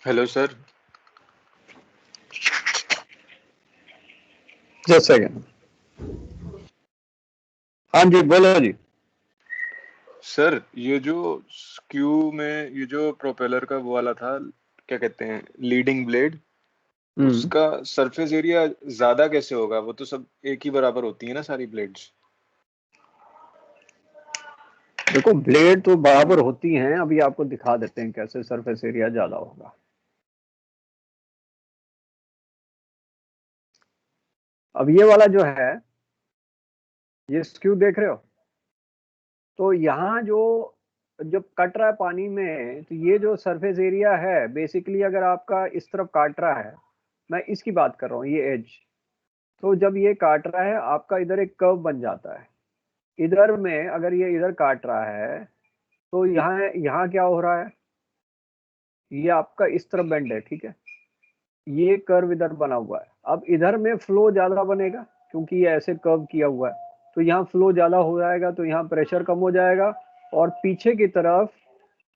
Hello sir. Just second. हाँ जी, बोलो जी। Sir ये जो स्क्यू में ये जो प्रोपेलर का वो वाला था, क्या कहते हैं, लीडिंग ब्लेड, उसका सरफेस एरिया ज्यादा कैसे होगा? वो तो सब एक ही बराबर होती है ना सारी ब्लेड्स। देखो, ब्लेड तो बराबर होती हैं, अभी आपको दिखा देते हैं कैसे सरफेस एरिया ज्यादा होगा। अब ये वाला जो है, ये स्क्यू देख रहे हो, तो यहाँ जो जब कट रहा है पानी में, तो ये जो सरफेस एरिया है बेसिकली, अगर आपका इस तरफ काट रहा है, मैं इसकी बात कर रहा हूँ, ये एज, तो जब ये काट रहा है आपका इधर एक कर्व बन जाता है। इधर में अगर ये इधर काट रहा है तो यहाँ यहाँ क्या हो रहा है, ये आपका इस तरफ बेंड है, ठीक है, ये कर्व इधर बना हुआ है। अब इधर में फ्लो ज्यादा बनेगा क्योंकि ये ऐसे कर्व किया हुआ है, तो यहाँ फ्लो ज्यादा हो जाएगा, तो यहाँ प्रेशर कम हो जाएगा, और पीछे की तरफ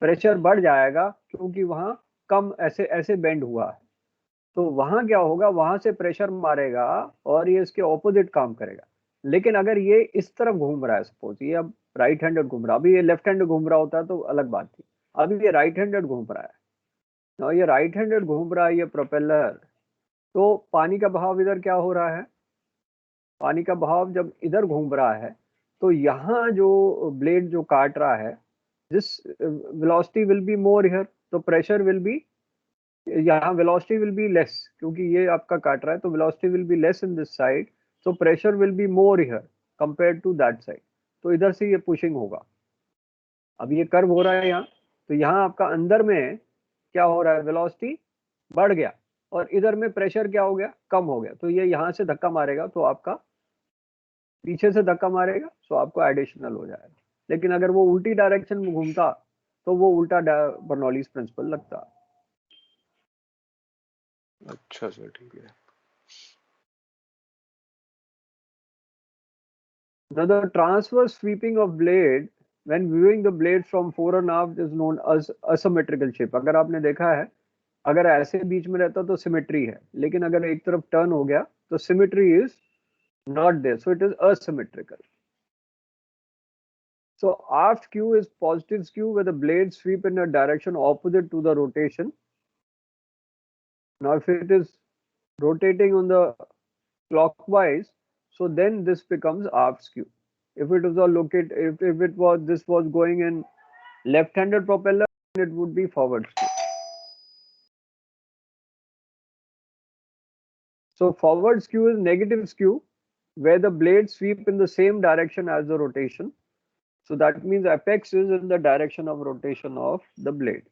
प्रेशर बढ़ जाएगा क्योंकि वहां कम ऐसे ऐसे बेंड हुआ है। तो वहां क्या होगा, वहां से प्रेशर मारेगा और ये इसके ऑपोजिट काम करेगा। लेकिन अगर ये इस तरफ घूम रहा है, सपोज ये अब राइट हैंडेड घूम रहा है, अभी ये लेफ्ट हैंडेड घूम रहा होता है तो अलग बात थी, अभी ये राइट हैंडेड घूम रहा है, और ये राइट हैंडेड घूम रहा है ये प्रोपेलर, तो पानी का बहाव इधर क्या हो रहा है, पानी का बहाव जब इधर घूम रहा है तो यहाँ जो ब्लेड जो काट रहा है, this velocity will be more here, तो प्रेशर विल बी, यहाँ वेलोसिटी विल बी लेस, क्योंकि ये आपका काट रहा है तो velocity will be less in this side, so pressure will be more here compare to that side, तो इधर से ये पुशिंग होगा। अब ये कर्व हो रहा है यहाँ, तो यहाँ आपका अंदर में क्या हो रहा है, वेलोसिटी बढ़ गया, और इधर में प्रेशर क्या हो गया, कम हो गया, तो ये यहाँ से धक्का मारेगा तो आपका पीछे से धक्का मारेगा, तो आपको एडिशनल हो जाएगा। लेकिन अगर वो उल्टी डायरेक्शन में घूमता तो वो उल्टा बर्नौलीज प्रिंसिपल लगता। अच्छा सर, ठीक है। Now the transverse sweeping of blade when viewing the blade from fore and aft is known as asymmetrical shape। अगर आपने देखा है, अगर ऐसे बीच में रहता तो सिमेट्री है, लेकिन अगर एक तरफ टर्न हो गया तो symmetry is not there, so it is asymmetrical. So aft skew is positive skew where the blades sweep in a direction opposite to the rotation. Now if it is rotating on the clockwise, so then this becomes aft skew. If it was if it was this was going in left-handed propeller, it would be forward skew. So forward skew is negative skew where the blades sweep in the same direction as the rotation. So that means apex is in the direction of rotation of the blade.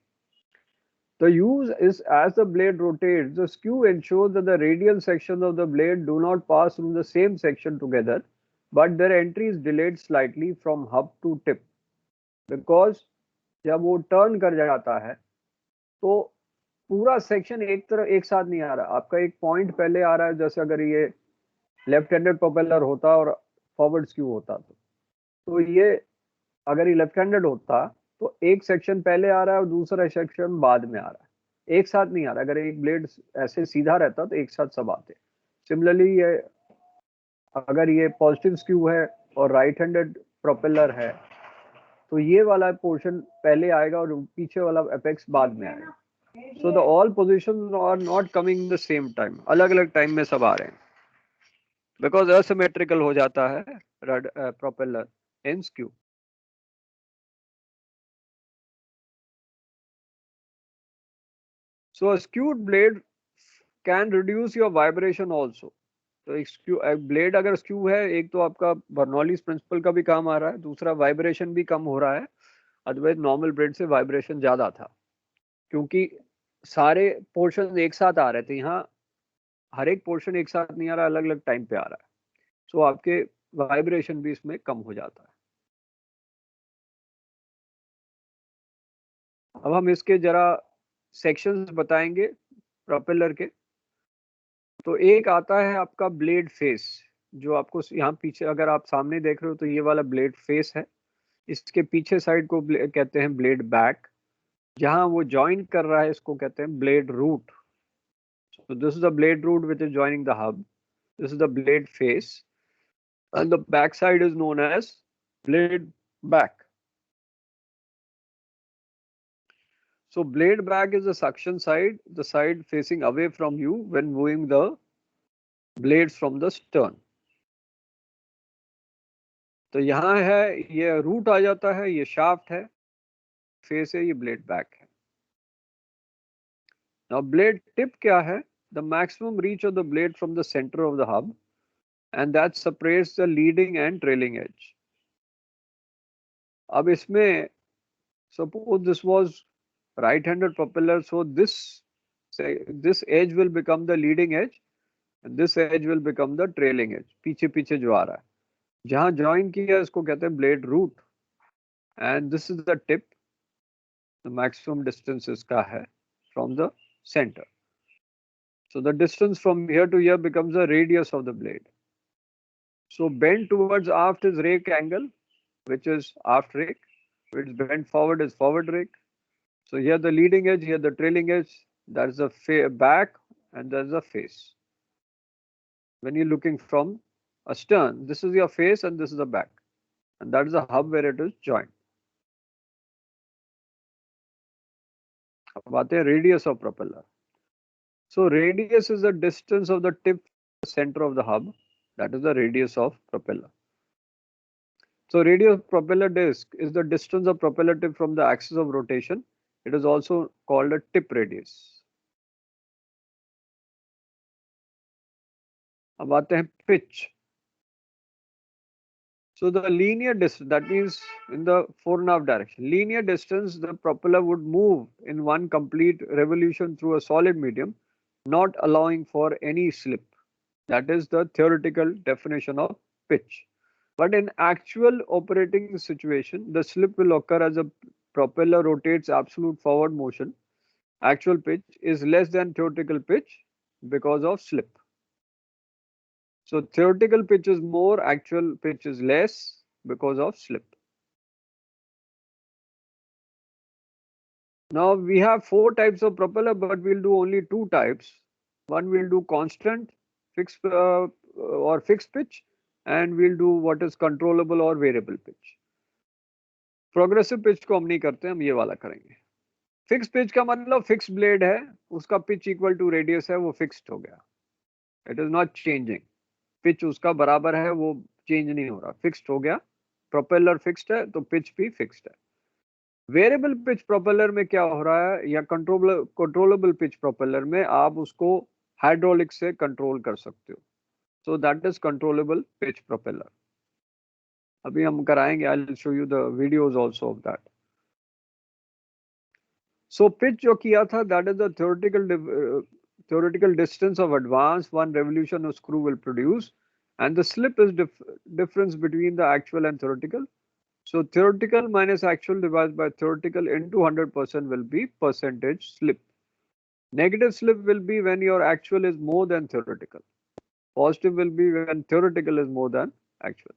The use is as the blade rotates, the skew ensures that the radial sections of the blade do not pass through the same section together, but their entry is delayed slightly from hub to tip. Because जब वो turn कर जाता है तो पूरा section एक तरफ एक साथ नहीं आ रहा, आपका एक पॉइंट पहले आ रहा है, जैसे अगर ये लेफ्ट हैंडेड प्रोपेलर होता और फॉरवर्ड स्क्यू होता तो ये अगर ये लेफ्ट हैंडेड होता तो एक सेक्शन पहले आ रहा है और दूसरा सेक्शन बाद में आ रहा है, एक साथ नहीं आ रहा। अगर एक ब्लेड ऐसे सीधा रहता तो एक साथ सब आते। सिमिलरली ये अगर ये पॉजिटिव स्क्यू है और राइट हैंडेड प्रोपेलर है तो ये वाला पोर्शन पहले आएगा और पीछे वाला एपेक्स बाद में आएगा। So the all position are not coming the same time, अलग अलग टाइम में सब आ रहे हैं, बिकॉज असिमेट्रिकल हो जाता है propeller in skew. So a skewed blade can reduce your vibration also. तो एक ब्लेड अगर स्क्यू है, एक तो आपका बर्नौलीज प्रिंसिपल का भी काम आ रहा है, दूसरा वाइब्रेशन भी कम हो रहा है। अदरवाइज नॉर्मल ब्लेड से वाइब्रेशन ज्यादा था क्योंकि सारे पोर्शन एक साथ आ रहे थे, यहाँ हर एक पोर्शन एक साथ नहीं आ रहा, अलग अलग टाइम पे आ रहा है, सो आपके वाइब्रेशन भी इसमें कम हो जाता है। अब हम इसके जरा सेक्शंस बताएंगे प्रोपेलर के। तो एक आता है आपका ब्लेड फेस, जो आपको यहाँ पीछे अगर आप सामने देख रहे हो तो ये वाला ब्लेड फेस है, इसके पीछे साइड को कहते हैं ब्लेड बैक, जहां वो ज्वाइन कर रहा है इसको कहते हैं blade root. So this is the blade root which is joining the hub. This is the blade face, and the back side is known as blade back. So blade back is the suction side, the side facing away from you when moving the blades from the stern. तो यहाँ है ये root आ जाता है, ये shaft है, face है, ये ब्लेड बैक है. Now blade tip क्या है? The maximum reach of the blade from the center of the hub, and that separates the leading and trailing edge. अब इसमें suppose this was right-handed propeller, so this edge will become the leading edge, and this edge will become the trailing edge. पीछे पीछे जो आ रहा है, जहां join किया इसको कहते हैं blade root, and this is the tip. The maximum distance इसका है from the center. So the distance from here to here becomes the radius of the blade. So bend towards aft is rake angle, which is aft rake. Which bent forward is forward rake. So here the leading edge, here the trailing edge. That is the back, and that is the face. When you're looking from a stern, this is your face and this is the back, and that is the hub where it is joined. अब आते हैं radius of propeller. So radius is the distance of the tip to the center of the hub. That is the radius of propeller. So radius of propeller disc is the distance of propeller tip from the axis of rotation. It is also called a tip radius. अब आते हैं pitch. So the linear distance, that means in the fore and aft direction, linear distance, the propeller would move in one complete revolution through a solid medium, not allowing for any slip. That is the theoretical definition of pitch. But in actual operating situation, the slip will occur as a propeller rotates absolute forward motion. Actual pitch is less than theoretical pitch because of slip. So theoretical pitch is more, actual pitch is less because of slip. Now we have 4 types of propeller, but we'll do only 2 types. One will do constant, fixed or fixed pitch, and we'll do what is controllable or variable pitch. Progressive pitch को हम नहीं करते, हम ये वाला करेंगे. Fixed pitch का मतलब fixed blade है, उसका pitch equal to radius है, वो fixed हो गया. It is not changing. Pitch उसका बराबर है, वो change नहीं हो रहा, fixed हो गया. Propeller fixed है, तो pitch भी fixed है. Variable pitch propeller में क्या हो रहा है, या controllable pitch propeller में आप उसको hydraulic से control कर सकते हो. So that is controllable pitch propeller. अभी हम कराएंगे, I'll show you the videos also of that. So pitch जो किया था, that is the theoretical distance of advance one revolution a screw will produce, and the slip is difference between the actual and theoretical. So theoretical minus actual divided by theoretical into 100% will be percentage slip. Negative slip will be when your actual is more than theoretical. Positive will be when theoretical is more than actual.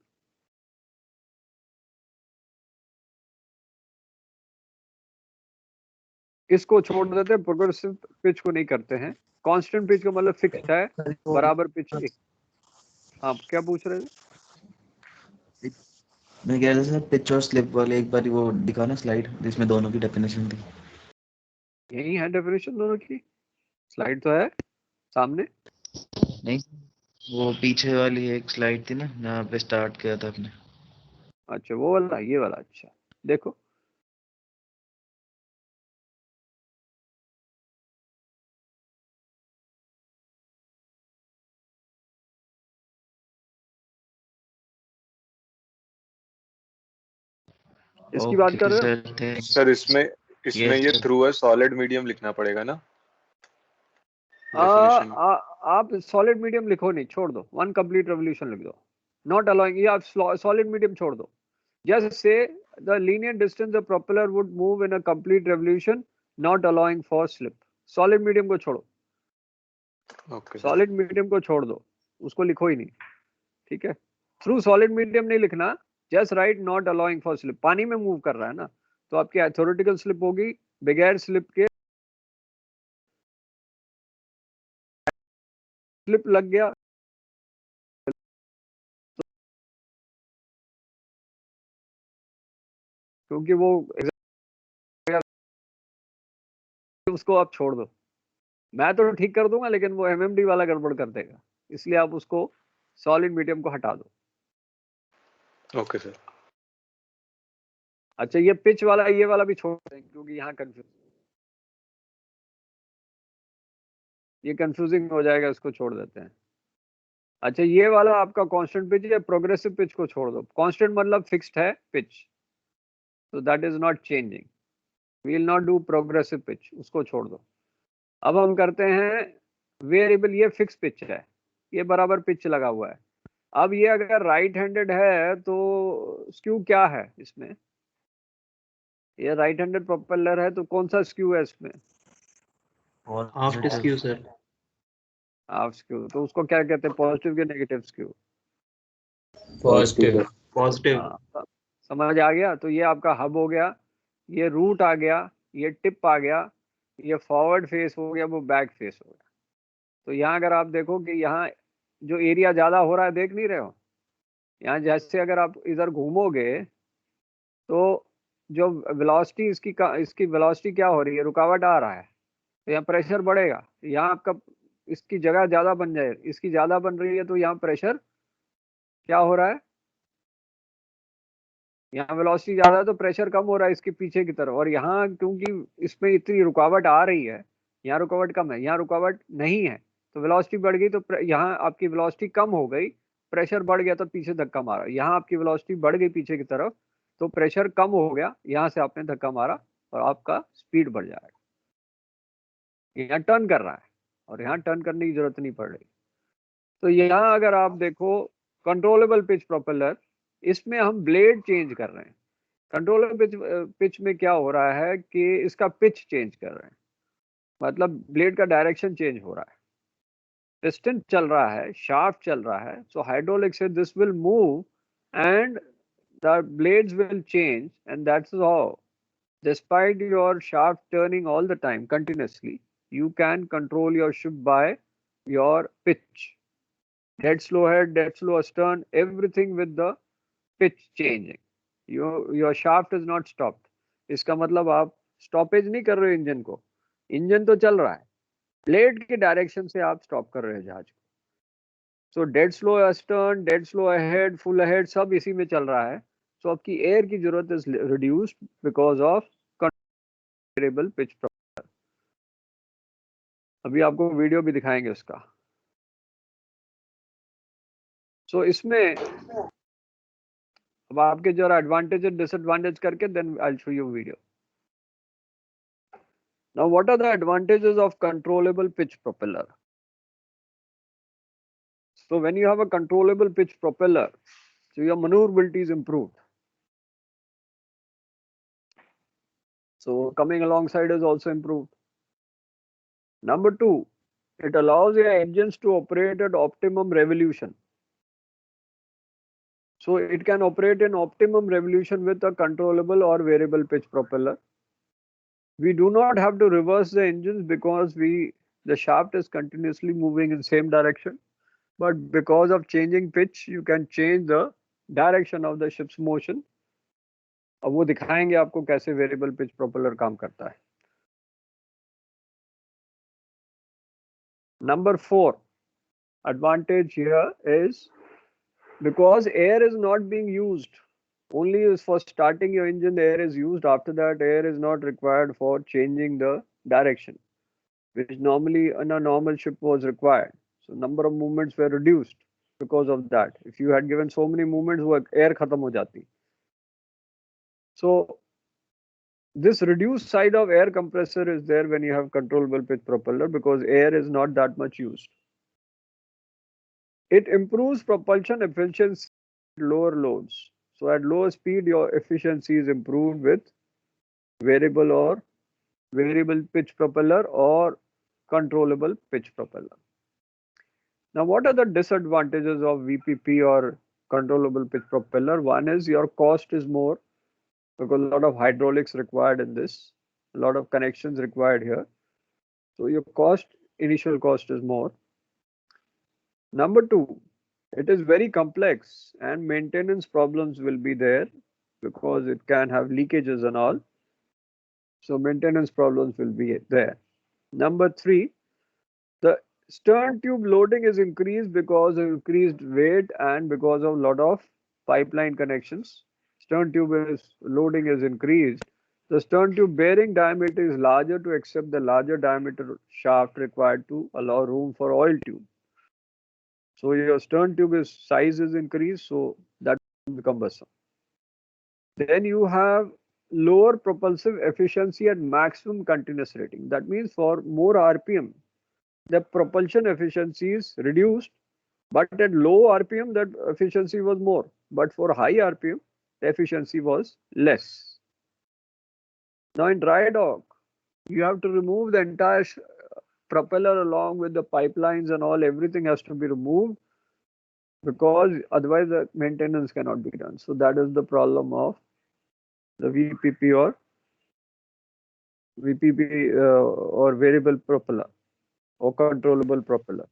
इसको छोड़ देते हैं, progressive pitch को नहीं करते हैं. Constant pitch का मतलब फिक्स्ड है, बराबर पिच. हाँ, क्या पूछ रहे थे? मैं कह रहा था सर, पिच और स्लिप वाले एक बार वो दिखाना स्लाइड जिसमें दोनों की डेफिनेशन थी. यही है डेफिनेशन दोनों की, स्लाइड तो है सामने. नहीं, वो पीछे वाली एक स्लाइड थी ना, जहाँ पे स्टार्ट किया था आपने. अच्छा, वो वाला, ये वाला. अच्छा, देखो. इसकी बात कर रहे हो सर? इसमें ये थ्रू अ सॉलिड मीडियम लिखना पड़ेगा ना? आप सॉलिड मीडियम लिखो नहीं, छोड़ दो. वन कंप्लीट रेवोल्यूशन लिख दो. नॉट अलाउइंग, ये आप सॉलिड मीडियम छोड़ दो. Just say the linear distance the propeller would move in a complete revolution, not allowing for slip. Solid medium को छोड़ो. सॉलिड मीडियम को छोड़ दो, उसको लिखो ही नहीं. ठीक है, थ्रू सॉलिड मीडियम नहीं लिखना. Just right not allowing for slip. पानी में मूव कर रहा है ना, तो आपकी थ्योरेटिकल स्लिप होगी बगैर स्लिप के स्लिप लग गया क्योंकि वो उसको आप छोड़ दो, मैं तो ठीक कर दूंगा लेकिन वो एमएमडी वाला गड़बड़ कर देगा, इसलिए आप उसको सॉलिड मीडियम को हटा दो। Okay sir. अच्छा ये पिच वाला, ये वाला भी छोड़ दें क्योंकि यहाँ कंफ्यूज, ये कंफ्यूजिंग हो जाएगा, इसको छोड़ देते हैं। अच्छा ये वाला आपका कांस्टेंट पिच है, प्रोग्रेसिव पिच को छोड़ दो। कांस्टेंट मतलब फिक्स्ड है पिच, तो that is not changing, we will not do progressive pitch, उसको छोड़ दो। अब हम करते हैं वेरिएबल, ये फिक्स पिच है, ये बराबर पिच लगा हुआ है। अब ये अगर राइट हैंडेड है तो स्क्यू क्या है इसमें, ये राइट हैंडेड प्रोपेलर है तो कौन सा स्क्यू है इसमें? Half skew sir. Half skew, तो उसको क्या कहते हैं, पॉजिटिव के नेगेटिव स्क्यू? पॉजिटिव। पॉजिटिव। समझ आ गया? तो ये आपका हब हो गया, ये रूट आ गया, ये टिप आ गया, ये फॉरवर्ड फेस हो गया, वो बैक फेस हो गया। तो यहाँ अगर आप देखो कि यहाँ जो एरिया ज्यादा हो रहा है, देख नहीं रहे हो? यहाँ जैसे अगर आप इधर घूमोगे तो जो वेलोसिटी इसकी वेलोसिटी क्या हो रही है, रुकावट आ रहा है, तो यहाँ प्रेशर बढ़ेगा। यहाँ आपका इसकी जगह ज्यादा बन जाए, इसकी ज्यादा बन रही है तो यहाँ प्रेशर क्या हो रहा है, यहाँ वेलोसिटी ज्यादा है तो प्रेशर कम हो रहा है इसके पीछे की तरफ। और यहाँ क्योंकि इसमें इतनी रुकावट आ रही है, यहाँ रुकावट कम है, यहाँ रुकावट नहीं है, तो वेलोसिटी बढ़ गई, तो यहाँ आपकी वेलोसिटी कम हो गई, प्रेशर बढ़ गया तो पीछे धक्का मारा। यहाँ आपकी वेलोसिटी बढ़ गई पीछे की तरफ तो प्रेशर कम हो गया, यहाँ से आपने धक्का मारा और आपका स्पीड बढ़ जाएगा। यहाँ टर्न कर रहा है और यहाँ टर्न करने की जरूरत नहीं पड़ रही। तो यहाँ अगर आप देखो कंट्रोलेबल पिच प्रोपेलर, इसमें हम ब्लेड चेंज कर रहे हैं। कंट्रोलेबल पिच में क्या हो रहा है कि इसका पिच चेंज कर रहे हैं, मतलब ब्लेड का डायरेक्शन चेंज हो रहा है, पिस्टन चल रहा है, शाफ्ट चल रहा है, सो हाइड्रोलिक से this will move and the blades will change, and that's how despite your shaft turning all the time continuously, you can control your ship by your pitch. Dead slow head, dead slow stern, everything with the pitch changing. Your shaft is not stopped. इसका मतलब आप stoppage नहीं कर रहे हो engine को, engine तो चल रहा है, ब्लेड के डायरेक्शन से आप स्टॉप कर रहे हो जहाज को। So dead slow stern, dead slow ahead, full ahead, सब इसी में चल रहा है। सो आपकी एयर की जरूरत is reduced because of variable pitch propeller. अभी आपको वीडियो भी दिखाएंगे उसका। सो इसमें अब आपके जो एडवांटेज एंड डिसएडवांटेज करके then I will show you video. Now what are the advantages of controllable pitch propeller? So when you have a controllable pitch propeller, so your maneuverability is improved. So coming alongside is also improved. Number two, it allows your engines to operate at optimum revolution. So it can operate in optimum revolution with a controllable or variable pitch propeller. We do not have to reverse the engines because the shaft is continuously moving in same direction. But because of changing pitch, you can change the direction of the ship's motion. अब वो दिखाएंगे आपको कैसे variable pitch propeller काम करता है। Number 4 advantage here is because air is not being used, only for starting your engine the air is used. After that, air is not required for changing the direction, which normally in a normal ship was required. So number of movements were reduced because of that. If you had given so many movements, वो air खत्म हो जाती. So this reduced side of air compressor is there when you have controllable pitch propeller because air is not that much used. It improves propulsion efficiency at lower loads. So at lower speed, your efficiency is improved with variable pitch propeller or controllable pitch propeller. Now, what are the disadvantages of VPP or controllable pitch propeller? One is your cost is more because a lot of hydraulics required in this. lot of connections required here. So your initial cost is more. Number two, it is very complex and maintenance problems will be there because it can have leakages and all. So maintenance problems will be there. Number three, the stern tube loading is increased because of increased weight and because of lot of pipeline connections. Stern tube loading is increased. The stern tube bearing diameter is larger to accept the larger diameter shaft required to allow room for oil tube. So your stern tube size is increased, so that becomes cumbersome. Then you have lower propulsive efficiency at maximum continuous rating. That means for more RPM, the propulsion efficiency is reduced, but at low RPM, that efficiency was more. But for high RPM, the efficiency was less. Now in dry dock, you have to remove the entire propeller along with the pipelines and all, everything has to be removed because otherwise the maintenance cannot be done. So that is the problem of the VPP or variable propeller or controllable propeller.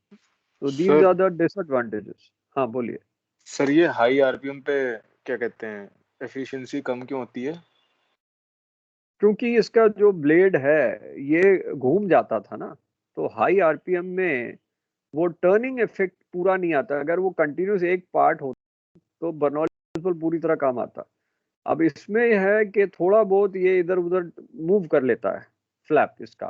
So these are the disadvantages. हाँ बोलिए sir, ये high RPM पे क्या कहते हैं efficiency कम क्यों होती है? क्योंकि इसका जो ब्लेड है ये घूम जाता था ना, तो हाई आरपीएम में वो टर्निंग इफेक्ट पूरा नहीं आता. अगर वो कंटिन्यूस एक पार्ट हो तो बर्नौली पर पूरी तरह काम आता. अब इसमें है कि थोड़ा बहुत ये इधर उधर मूव कर लेता है फ्लैप इसका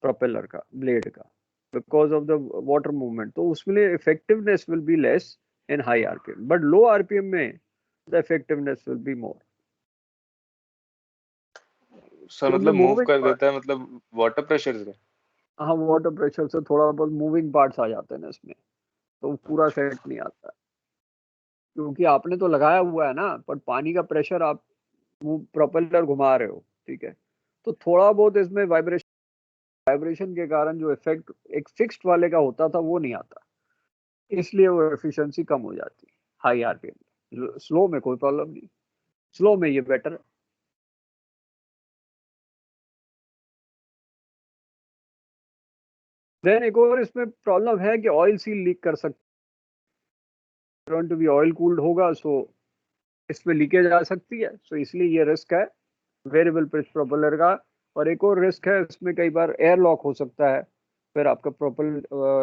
प्रोपेलर का ब्लेड का because of the water movement. तो उसमें effectiveness will be less in high RPM, but low RPM में the effectiveness will be more. Sir मतलब मूव कर देता है, मतलब वाटर प्रेशर से? हाँ, वाटर प्रेशर से थोड़ा बहुत मूविंग पार्ट्स आ जाते हैं ना इसमें, तो पूरा सेट नहीं आता क्योंकि आपने तो लगाया हुआ है ना, पर पानी का प्रेशर आप प्रोपेलर घुमा रहे हो, ठीक है, तो थोड़ा बहुत इसमें वाइब्रेशन के कारण जो इफेक्ट एक फिक्स्ड वाले का होता था वो नहीं आता, इसलिए वो एफिशिएंसी कम हो जाती है हाई आरपीएम. स्लो में कोई प्रॉब्लम नहीं, स्लो में ये बेटर है. देन एक और इसमें प्रॉब्लम है कि ऑयल सील लीक कर सकती है. टू बी ऑयल कूल्ड होगा, सो इसमें लीकेज आ सकती है. सो इसलिए ये रिस्क है वेरिएबल पिच प्रोपेलर का. और एक और रिस्क है इसमें, कई बार एयर लॉक हो सकता है, फिर आपका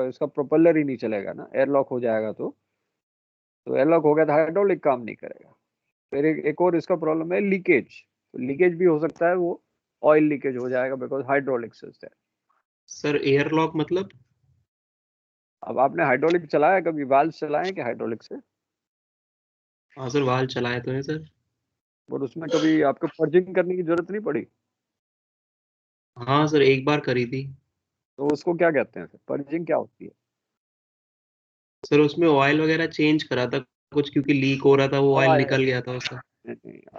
इसका प्रोपेलर ही नहीं चलेगा ना, एयर लॉक हो जाएगा तो एयर लॉक हो गया तो हाइड्रोलिक काम नहीं करेगा. फिर एक और इसका प्रॉब्लम है लीकेज. तो लीकेज भी हो सकता है, वो ऑयल लीकेज हो जाएगा because hydraulic system. Sir air lock मतलब? अब आपने हाइड्रोलिक चलाया कभी, वाल्व चलाए कि हाइड्रोलिक से? हाँ सर, वाल्व चलाए तो है सर. और उसमें कभी आपको पर्जिंग करने की जरूरत नहीं पड़ी? हाँ सर, एक बार करी थी. तो उसको क्या कहते हैं, पर्जिंग क्या होती है? सर उसमें ऑयल वगैरह चेंज करा था कुछ, क्योंकि लीक हो रहा था, वो ऑयल निकल गया था उसका.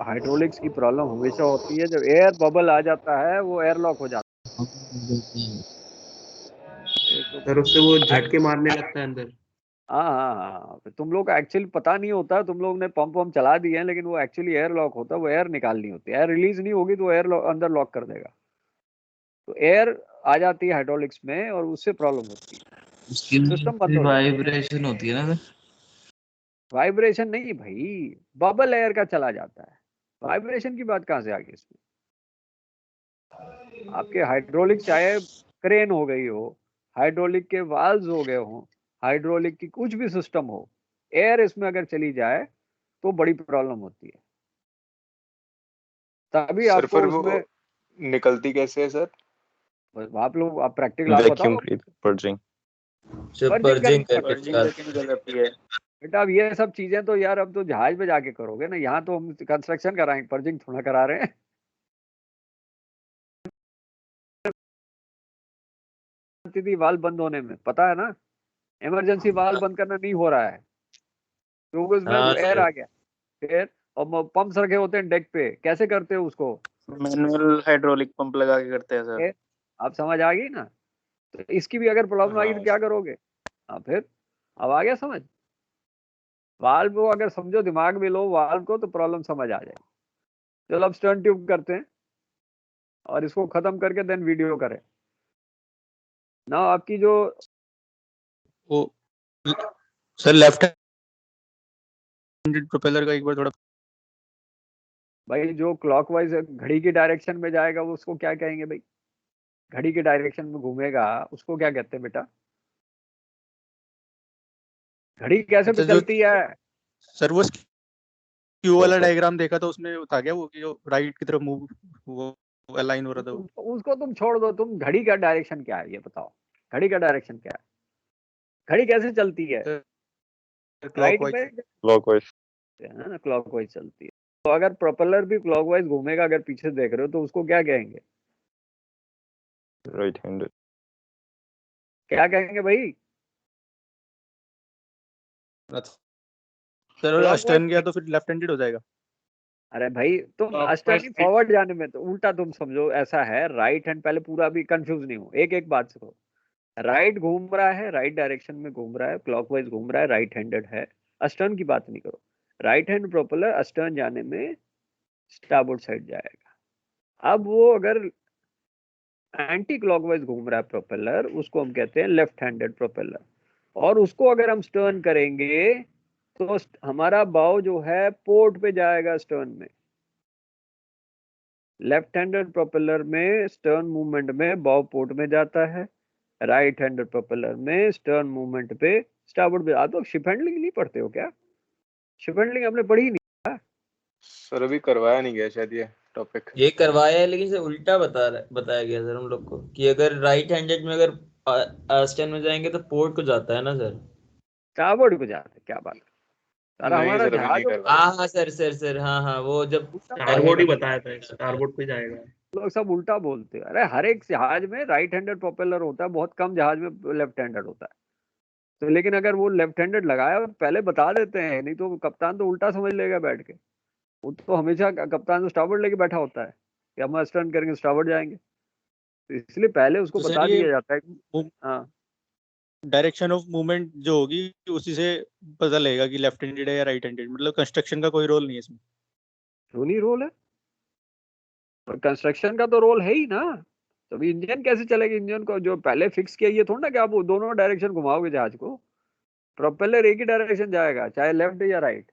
हाइड्रोलिक्स की प्रॉब्लम हमेशा होती है जब एयर बबल आ जाता है, वो एयर लॉक हो जाता है. सर उससे वो झटके मारने लगता है अंदर. हाँ हाँ हाँ, तुम लोग एक्चुअली पता नहीं होता, तुम लोग ने पंप वम्प चला दिए हैं, लेकिन वो एक्चुअली एयर लॉक होता है, वो एयर निकालनी होती है. एयर रिलीज नहीं होगी तो एयर अंदर लॉक कर देगा. तो एयर आ जाती है हाइड्रोलिक्स में और उससे प्रॉब्लम होती है, सिस्टम बंद हो जाता है. वाइब्रेशन होती है ना? वाइब्रेशन नहीं भाई, बबल एयर का चला जाता है. वाइब्रेशन की बात कहाँ से आ गई इसमें? आपके हाइड्रोलिक चाहे क्रेन हो गई हो, हाइड्रोलिक के वाल्व्स हो गए हो, हाइड्रोलिक की कुछ भी सिस्टम हो, एयर इसमें अगर चली जाए तो बड़ी प्रॉब्लम होती है. तभी सर आपको फिर उसमें वो निकलती कैसे है सर? आप लोग आप प्रैक्टिकल आप बताओ. पर्जिंग करती है बेटा. अब ये सब चीजें तो यार अब तो जहाज पे जाके करोगे ना, यहाँ तो हम कंस्ट्रक्शन कराएंगे, पर्जिंग थोड़ा करा रहे हैं. थी वाल्व बंद होने में, पता है ना, इमरजेंसी वाल्व बंद करना नहीं हो रहा है क्योंकि उसमें एयर आ गया. फिर और पंप्स रखे होते हैं डेक पे, कैसे करते हो उसको? मैनुअल हाइड्रोलिक पंप लगा के करते हैं सर. आप समझ आ गई ना? तो इसकी भी अगर प्रॉब्लम आ गई तो क्या करोगे? हाँ, फिर अब आ गया समझ. वाल्व को अगर समझो, दिमाग में लो वाल्व को, तो प्रॉब्लम समझ आ जाएगी. चलो अब स्टर्न ट्यूब करते हैं. और इसको खत्म करके देन वीडियो करें ना। आपकी जो वो सर लेफ्ट हैंडेड प्रोपेलर का एक बार थोड़ा भाई जो क्लॉकवाइज घड़ी की डायरेक्शन में जाएगा वो उसको क्या कहेंगे भाई? घड़ी के डायरेक्शन में घूमेगा उसको क्या कहते हैं बेटा? घड़ी कैसे पे अच्छा, जो चलती है? सर वो क्यू वाला डायग्राम देखा था उसमें था क्या वो कि जो राइट की तरफ मूव वो अलाइन हो रहा था वो? उसको तुम छोड़ दो, तुम घड़ी का डायरेक्शन क्या है ये बताओ। घड़ी का डायरेक्शन क्या है? घड़ी कैसे चलती है? राइट क्लॉकवाइज में क्लॉकवाइज है ना, क्लॉकवाइज चलती है। तो अगर प्रोपेलर भी क्लॉकवाइज घूमेगा, अगर पीछे देख रहे हो तो उसको क्या कहेंगे? राइट हैंडेड क्या कहेंगे भाई? सर अस्टर्न गया तो फिर लेफ्ट हैंडेड हो जाएगा? अरे भाई तुम Clockwise अस्टर्न फॉरवर्ड जाने में तो उल्टा तुम समझो। ऐसा है राइट हैंड, पहले पूरा भी कंफ्यूज नहीं हो, एक एक बात से राइट घूम रहा है, राइट डायरेक्शन में घूम रहा है, क्लॉकवाइज घूम रहा है, राइट हैंडेड है। अस्टर्न की बात नहीं करो। राइट हैंड प्रोपेलर अस्टर्न जाने में स्टारबोर्ड साइड जाएगा। अब वो अगर एंटी क्लॉकवाइज घूम रहा है प्रोपेलर, उसको हम कहते हैं लेफ्ट हैंडेड प्रोपेलर। और उसको अगर हम स्टर्न करेंगे तो हमारा बाव जो है पोर्ट पे जाएगा स्टर्न में। लेफ्ट हैंडेड प्रोपेलर में स्टर्न मूवमेंट में बाव पोर्ट में जाता है, राइट हैंडेड प्रोपेलर में स्टर्न मूवमेंट पे स्टारबोर्ड पे। आप लोग शिप हैंडलिंग नहीं पढ़ते हो क्या? शिप हैंडलिंग हमने पढ़ी नहीं। सर अभी करवाया नहीं गया शायद ये टॉपिक। ये करवाया है लेकिन सर उल्टा बताया गया सर हम लोग को कि अगर राइट हैंडेड में अगर अस्टर्न में जाएंगे तो पोर्ट को जाता है ना सर। स्टारबोर्ड को जाता है, क्या बात है? सारा नहीं हमारा सर अभी नहीं जहाज करवाया। हाँ सर हाँ वो जब स्टारबोर्ड ही बताया था, स्टारबोर्ड पे जाएगा। लोग सब उल्टा बोलते हैं। अरे हर एक जहाज में राइट हैंडेड प्रोपेलर होता है, बहुत कम जहाज में लेफ्ट हैंडेड होता है। तो लेकिन अगर वो लेफ्ट हैंडेड लगाया तो पहले बता देते हैं, नहीं तो कप्तान तो उल्टा समझ लेगा बैठ के। वो तो हमेशा कप्तान तो स्टारबोर्ड लेके बैठा होता है कि हम स्टर्न करेंगे स्टारबोर्ड जाएंगे, तो इसलिए पहले उसको तो सर बता ये दिया जाता है। हाँ डायरेक्शन ऑफ मूवमेंट जो होगी उसी से पता लगेगा कि लेफ्ट हैंडेड है या राइट हैंडेड, मतलब कंस्ट्रक्शन का कोई रोल नहीं है इसमें? क्यों नहीं रोल है? और कंस्ट्रक्शन का तो रोल है ही ना। तो अभी इंजन कैसे चलेगा? इंजन को जो पहले फिक्स किया, ये थोड़ा ना कि आप वो दोनों डायरेक्शन घुमाओगे जहाज को। प्रोपेलर एक ही डायरेक्शन जाएगा, चाहे लेफ्ट या राइट।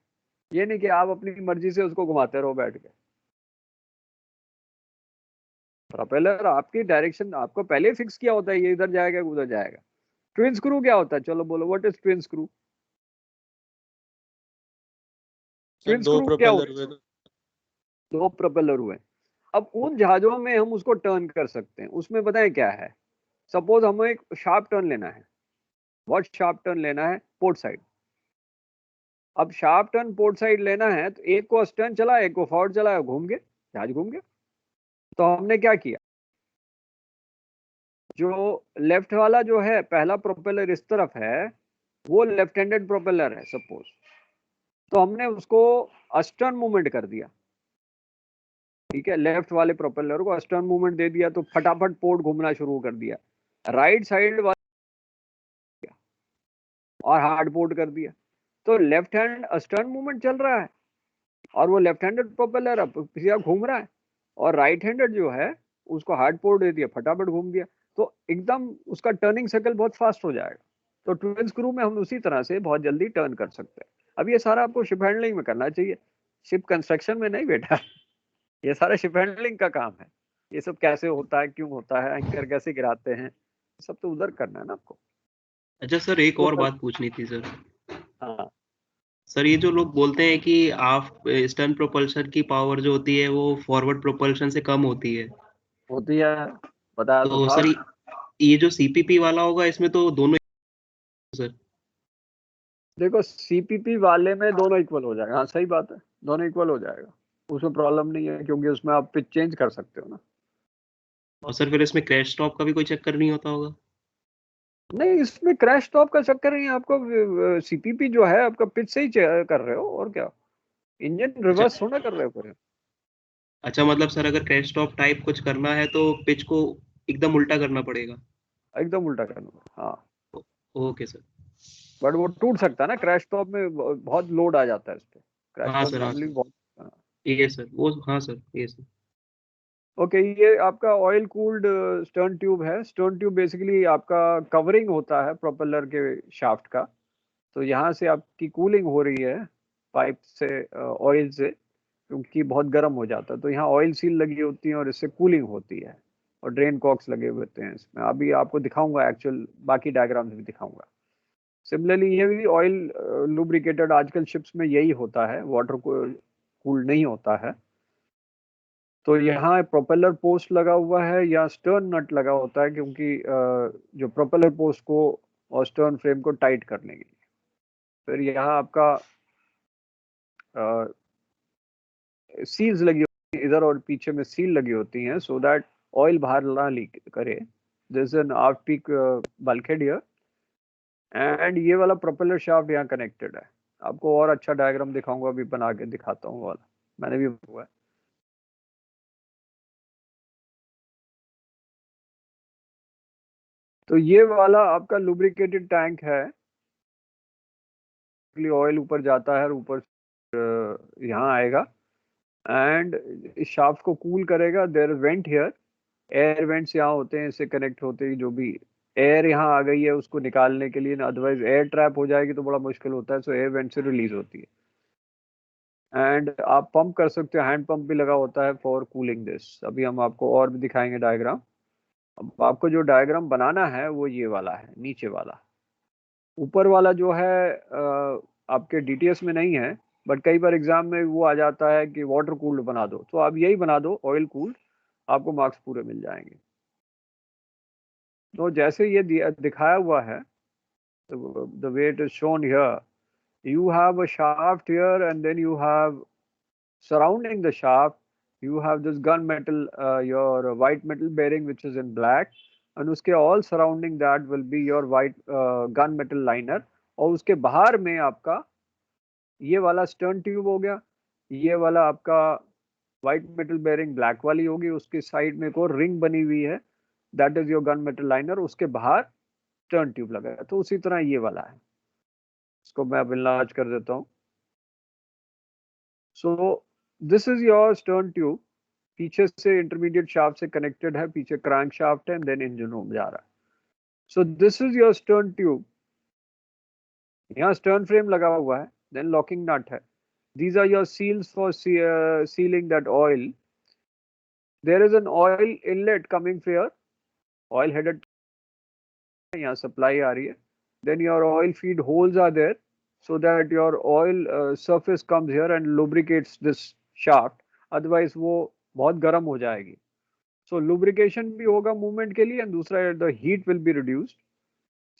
ये नहीं कि आप अपनी मर्जी से उसको घुमाते रहो बैठ के। प्रोपेलर आपकी डायरेक्शन आपको पहले फिक्स किया होता है, ये इधर जाएगा उधर जाएगा। ट्विन स्क्रू क्या होता है? चलो बोलो, what is twin screw? Twin दो स्क्रू क्या प्रोपेलर होता है? हुए दो प्रोपेलर हुए। अब उन जहाजों में हम उसको टर्न कर सकते हैं। उसमें बताएं क्या है? सपोज हमें एक शार्प टर्न लेना है। बहुत शार्प टर्न लेना है पोर्ट साइड। अब शार्प टर्न पोर्ट साइड लेना है तो एक को अस्टर्न चला, एक को फॉरवर्ड चला, घूम गए, जहाज घूम गया। तो हमने क्या किया, जो लेफ्ट वाला जो है पहला प्रोपेलर इस तरफ है, वो लेफ्ट हैंडेड प्रोपेलर है सपोज, तो हमने उसको अस्टर्न मूवमेंट कर दिया। ठीक है, लेफ्ट वाले प्रोपेलर को अस्टर्न मूवमेंट दे दिया तो फटाफट पोर्ट घूमना शुरू कर दिया। राइट साइड वाला और हार्ड पोर्ट कर दिया। तो लेफ्ट हैंड अस्टर्न मूवमेंट चल रहा है और वो लेफ्ट हैंडेड प्रोपेलर सीधा घूम रहा है, और राइट हैंडेड जो है उसको हार्ड पोर्ट दे दिया, फटाफट घूम दिया। तो एकदम उसका टर्निंग सर्कल बहुत फास्ट हो जाएगा। तो ट्विन स्क्रू में हम उसी तरह से बहुत जल्दी टर्न कर सकते हैं। अब ये सारा आपको शिप हैंडलिंग में करना चाहिए, शिप कंस्ट्रक्शन में नहीं बेटा। ये सारा शिप हैंडलिंग का काम है। ये सब कैसे होता है, क्यों होता है, एंकर कैसे गिराते हैं, सब तो उधर करना है ना आपको। अच्छा सर, एक तो और बात पूछनी थी सर। हाँ सर ये जो लोग बोलते हैं कि आप स्टर्न प्रोपल्शन की पावर जो होती है वो फॉरवर्ड प्रोपल्शन से कम होती है, होती है, बताया तो तो था। सर ये जो सीपीपी वाला होगा इसमें तो दोनों सर। देखो सीपीपी वाले में दोनों इक्वल हो जाएगा। हाँ सही बात है, दोनों इक्वल हो जाएगा, उसमें प्रॉब्लम नहीं है, क्योंकि उसमें आप पिच चेंज कर सकते हो ना। और सर फिर इसमें क्रैश स्टॉप का भी कोई चक्कर नहीं होता होगा? नहीं, इसमें क्रैश टॉप का चक्कर नहीं है। आपको सीपीपी जो है आपका पिच से ही कर रहे हो, और क्या, इंजन रिवर्स थोड़ा कर रहे हो पूरे। अच्छा, मतलब सर अगर क्रैश स्टॉप टाइप कुछ करना है तो पिच को एकदम उल्टा करना पड़ेगा? एकदम उल्टा करना, हाँ। Okay sir. बट वो टूट सकता है ना, क्रैश टॉप में बहुत लोड आ जाता है इस पे। क्रैश हाँ टॉप सर, हाँ नॉर्मली सर, बहुत, हाँ। ये सर वो, हाँ सर ये सर। ओके, ये आपका ऑयल कूल्ड स्टर्न ट्यूब है। स्टर्न ट्यूब बेसिकली आपका कवरिंग होता है प्रोपेलर के शाफ्ट का। तो यहाँ से आपकी कूलिंग हो रही है पाइप से, ऑयल से, क्योंकि बहुत गर्म हो जाता है। तो यहाँ ऑयल सील लगी होती है और इससे कूलिंग होती है, और ड्रेन कॉक्स लगे हुए होते हैं इसमें। अभी आपको दिखाऊंगा, एक्चुअल बाकी डायग्राम्स भी दिखाऊंगा। सिमिलरली ये भी ऑयल लुब्रिकेटेड, आजकल शिप्स में यही होता है, वाटर कूल्ड नहीं होता है। तो यहाँ प्रोपेलर पोस्ट लगा हुआ है या स्टर्न नट लगा होता है, क्योंकि जो प्रोपेलर पोस्ट को और स्टर्न फ्रेम को टाइट करने के लिए। फिर यहाँ आपका सील्स लगी होती है इधर और पीछे में, सील लगी होती हैं सो दैट ऑयल बाहर ना लीक करे। This an aft peak bulkhead here, and ये वाला प्रोपेलर शाफ्ट यहाँ कनेक्टेड है। आपको और अच्छा डायग्राम दिखाऊंगा, अभी बना के दिखाता हूँ वाला, मैंने भी हुआ है। तो ये वाला आपका लुब्रिकेटेड टैंक है। ऑयल ऊपर जाता है और ऊपर यहाँ आएगा एंड इस शाफ्ट को कूल करेगा। There vent here, air vents यहाँ होते हैं, इससे कनेक्ट होते हैं। जो भी एयर यहाँ आ गई है उसको निकालने के लिए, अदरवाइज एयर ट्रैप हो जाएगी तो बड़ा मुश्किल होता है। सो एयर वेंट से रिलीज होती है। एंड आप पंप कर सकते हो, हैंड पंप भी लगा होता है फॉर कूलिंग दिस। अभी हम आपको और भी दिखाएंगे डायग्राम। अब आपको जो डायग्राम बनाना है वो ये वाला है, नीचे वाला। ऊपर वाला जो है आपके डीटीएस में नहीं है, बट कई बार एग्जाम में वो आ जाता है कि वाटर कूल्ड बना दो, तो आप यही बना दो, ऑयल कूल्ड, आपको मार्क्स पूरे मिल जाएंगे। तो जैसे ये दिखाया हुआ है, the way it is shown here, you have a shaft here, and then you have surrounding the shaft, you have this gun metal, your white metal bearing which is in black, and उसके all surrounding that will be your white gun metal liner। और उसके बाहर में आपका ये वाला stern tube हो गया, ये वाला आपका व्हाइट मेटल बेयरिंग ब्लैक वाली होगी, उसके साइड में एक और रिंग बनी हुई है, that is your gun metal liner. उसके बाहर स्टर्न ट्यूब लगा है। तो उसी तरह ये वाला है, इसको मैं अब इनलार्ज कर देता हूँ। सो this is your stern tube. पीछे से इंटरमीडिएट शाफ्ट से कनेक्टेड है, पीछे क्रैंक शाफ्ट है, एंड देन इंजन रूम जा रहा है। सो this is your stern tube. यहाँ स्टर्न फ्रेम लगा हुआ है, देन लॉकिंग नट है। These are your seals for sealing that oil. There is an oil inlet coming here, oil headed, यहाँ supply आ रही है। Then your oil feed holes are there, so that your oil surface comes here and lubricates this shaft. Otherwise वो बहुत गर्म हो जाएगी। So lubrication भी होगा movement के लिए, and दूसरा the heat will be reduced.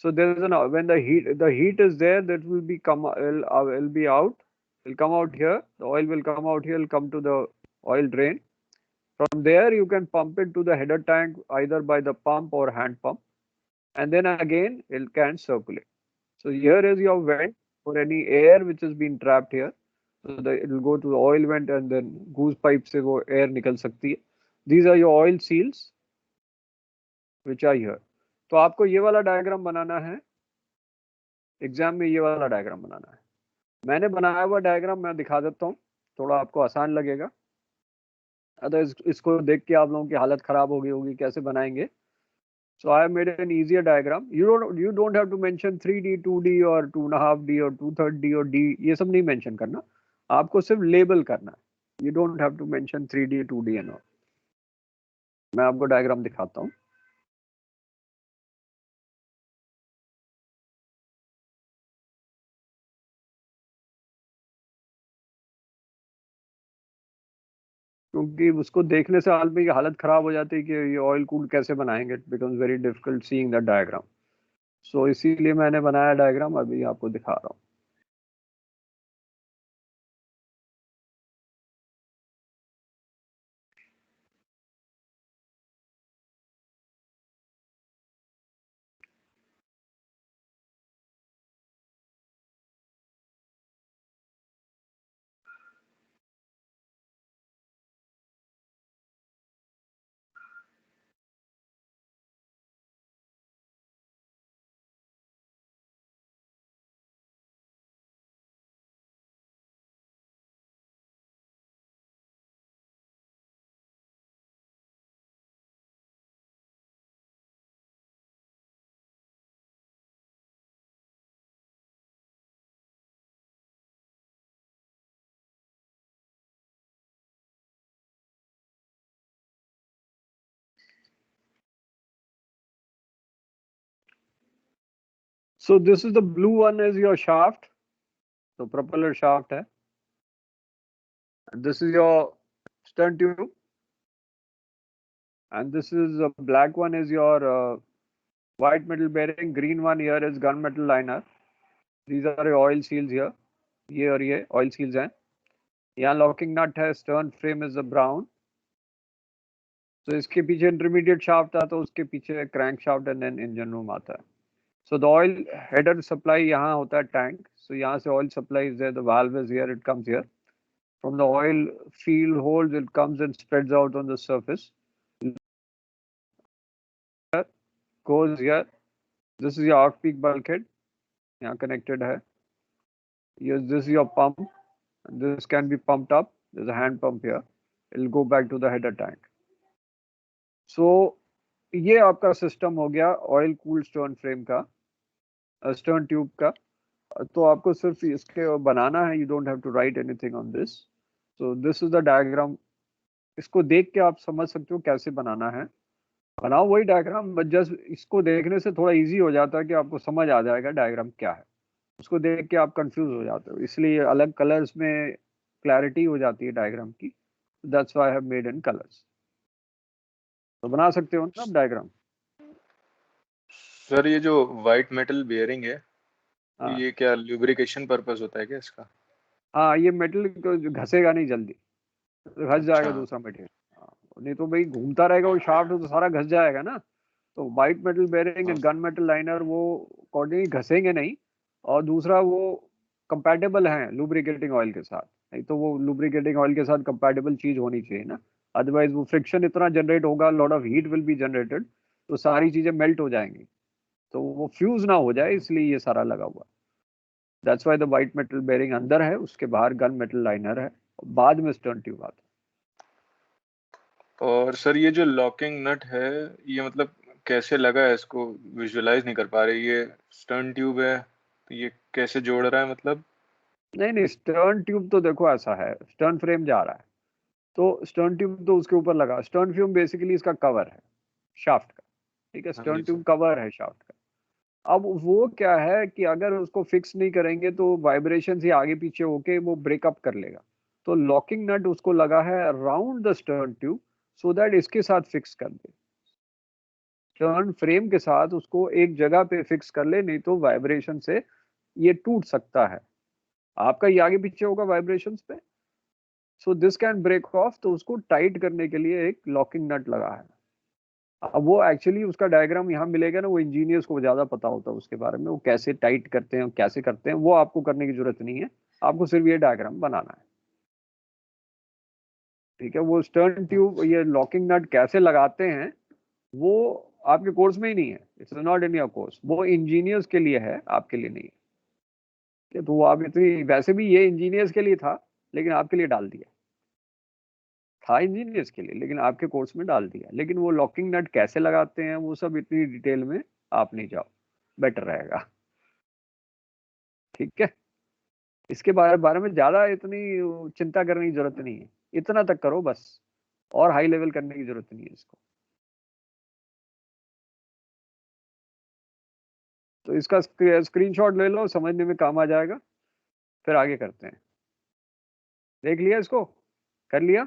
So there is an, when the heat is there, that will be will be out, will come out here. The oil will come out here, will come to the oil drain. From there you can pump it to the header tank either by the pump or hand pump, and then again it can circulate. So here is your vent for any air which has been trapped here. So it will go to the oil vent, and then goose pipe से वो air निकल सकती है। These are your oil seals which are here. तो आपको ये वाला diagram बनाना है, एग्जाम में ये वाला डायग्राम बनाना है। मैंने बनाया हुआ डायग्राम मैं दिखा देता हूँ, थोड़ा आपको आसान लगेगा। अदर इसको देख के आप लोगों की हालत खराब हो गई होगी, कैसे बनाएंगे। So I made an easier diagram. You don't have to mention 3D 2D और 2.5D और 2/3D और D, ये सब नहीं मेंशन करना, आपको सिर्फ लेबल करना है। You don't have to mention 3D 2D and all. मैं आपको डायग्राम दिखाता हूँ। क्योंकि उसको देखने से आदमी की हालत खराब हो जाती है कि ये ऑयल कूल कैसे बनाएंगे, it becomes very difficult seeing that diagram. So इसीलिए मैंने बनाया डायग्राम, अभी आपको दिखा रहा हूँ। So this is the blue one is your shaft, तो propeller shaft है. And this is your stern tube, and this is the black one is your white metal bearing. Green one here is gunmetal liner. These are your oil seals here. ये और ये oil seals हैं. यहाँ locking nut है. Stern frame is the brown. So इसके पीछे intermediate shaft था, तो उसके पीछे crank shaft and then engine room आता है. So the oil header supply यहाँ होता है tank. So यहाँ से oil supply is there. The valve is here. It comes here. From the oil field holes, it comes and spreads out on the surface. Goes here. This is your off-peak bulkhead. यहाँ connected है. Yes, this is your pump. This can be pumped up. There's a hand pump here. It'll go back to the header tank. So ये आपका system हो गया oil cool stern frame का, stern tube का. तो आपको सिर्फ इसके बनाना है. You don't have to write anything on this. So this is the diagram. इसको देख के आप समझ सकते हो कैसे बनाना है. बनाओ वही डायग्राम, बट जस्ट इसको देखने से थोड़ा इजी हो जाता है कि आपको समझ आ जाएगा डायग्राम क्या है. उसको देख के आप कंफ्यूज हो जाते हो, इसलिए अलग कलर्स में क्लैरिटी हो जाती है डायग्राम की. That's why I have made in colours. तो बना सकते हो ना आप डायग्राम. सर ये जो व्हाइट मेटल बेयरिंग है, हाँ. ये क्या लुब्रिकेशन पर्पस होता है क्या इसका? हाँ, ये मेटल घसेगा नहीं जल्दी, घस जाएगा अच्छा. दूसरा मटेरियल. नहीं तो भाई घूमता रहेगा वो शाफ्ट, तो सारा घस जाएगा ना. तो white metal bearing and gun metal liner वो अकॉर्डिंगली घसेंगे नहीं. और दूसरा वो कंपैटिबल हैं लुब्रिकेटिंग ऑयल के साथ. नहीं तो वो लुब्रिकेटिंग ऑयल के साथ कंपैटिबल चीज होनी चाहिए ना. अदरवाइज वो फ्रिक्शन इतना जनरेट होगा, lot of heat will be generated, तो सारी चीजें मेल्ट हो जाएंगी. तो वो फ्यूज ना हो जाए, इसलिए ये सारा लगा हुआ. That's why the white metal bearing अंदर है, उसके बाहर गन मेटल लाइनर है, बाद में स्टर्न ट्यूब आता है. और सर ये जो लॉकिंग नट है, ये मतलब कैसे लगा है, इसको विजुअलाइज नहीं कर पा रहे. ये स्टर्न ट्यूब है, तो ये कैसे जोड़ रहा है मतलब? नहीं, स्टर्न ट्यूब तो देखो ऐसा है, स्टर्न फ्रेम जा रहा है तो स्टर्न ट्यूब तो उसके ऊपर लगा. स्टर्न फ्रेम बेसिकली इसका कवर है शाफ्ट का. ठीक है, स्टर्न ट्यूब कवर है शाफ्ट का. अब वो क्या है कि अगर उसको फिक्स नहीं करेंगे तो वाइब्रेशन से आगे पीछे होके वो ब्रेकअप कर लेगा. तो लॉकिंग नट उसको लगा है around the stern tube, so that इसके साथ फिक्स कर दे. स्टर्न फ्रेम के साथ उसको एक जगह पे फिक्स कर ले, नहीं तो वाइब्रेशन से ये टूट सकता है. आपका ये आगे पीछे होगा वाइब्रेशन पे, so this can break off. तो उसको टाइट करने के लिए एक लॉकिंग नट लगा है. अब वो एक्चुअली उसका डायग्राम यहाँ मिलेगा ना, वो इंजीनियर्स को ज्यादा पता होता है उसके बारे में, वो कैसे टाइट करते हैं, कैसे करते हैं, वो आपको करने की जरूरत नहीं है. आपको सिर्फ ये डायग्राम बनाना है. ठीक है, वो स्टर्न ट्यूब ये लॉकिंग नट कैसे लगाते हैं वो आपके कोर्स में ही नहीं है. It's not in your course. वो इंजीनियर्स के लिए है, आपके लिए नहीं है. तो वो आप इतनी, वैसे भी ये इंजीनियर्स के लिए था, लेकिन आपके लिए डाल दिया. था इंजीनियर्स के लिए, लेकिन आपके कोर्स में डाल दिया. लेकिन वो लॉकिंग नट कैसे लगाते हैं वो सब इतनी डिटेल में आप नहीं जाओ, बेटर रहेगा. ठीक है, इसके बारे में ज्यादा इतनी चिंता करने की जरूरत नहीं है. इतना तक करो बस, और हाई लेवल करने की जरूरत नहीं है इसको. तो इसका स्क्रीनशॉट ले लो, समझने में काम आ जाएगा. फिर आगे करते हैं. देख लिया इसको, कर लिया?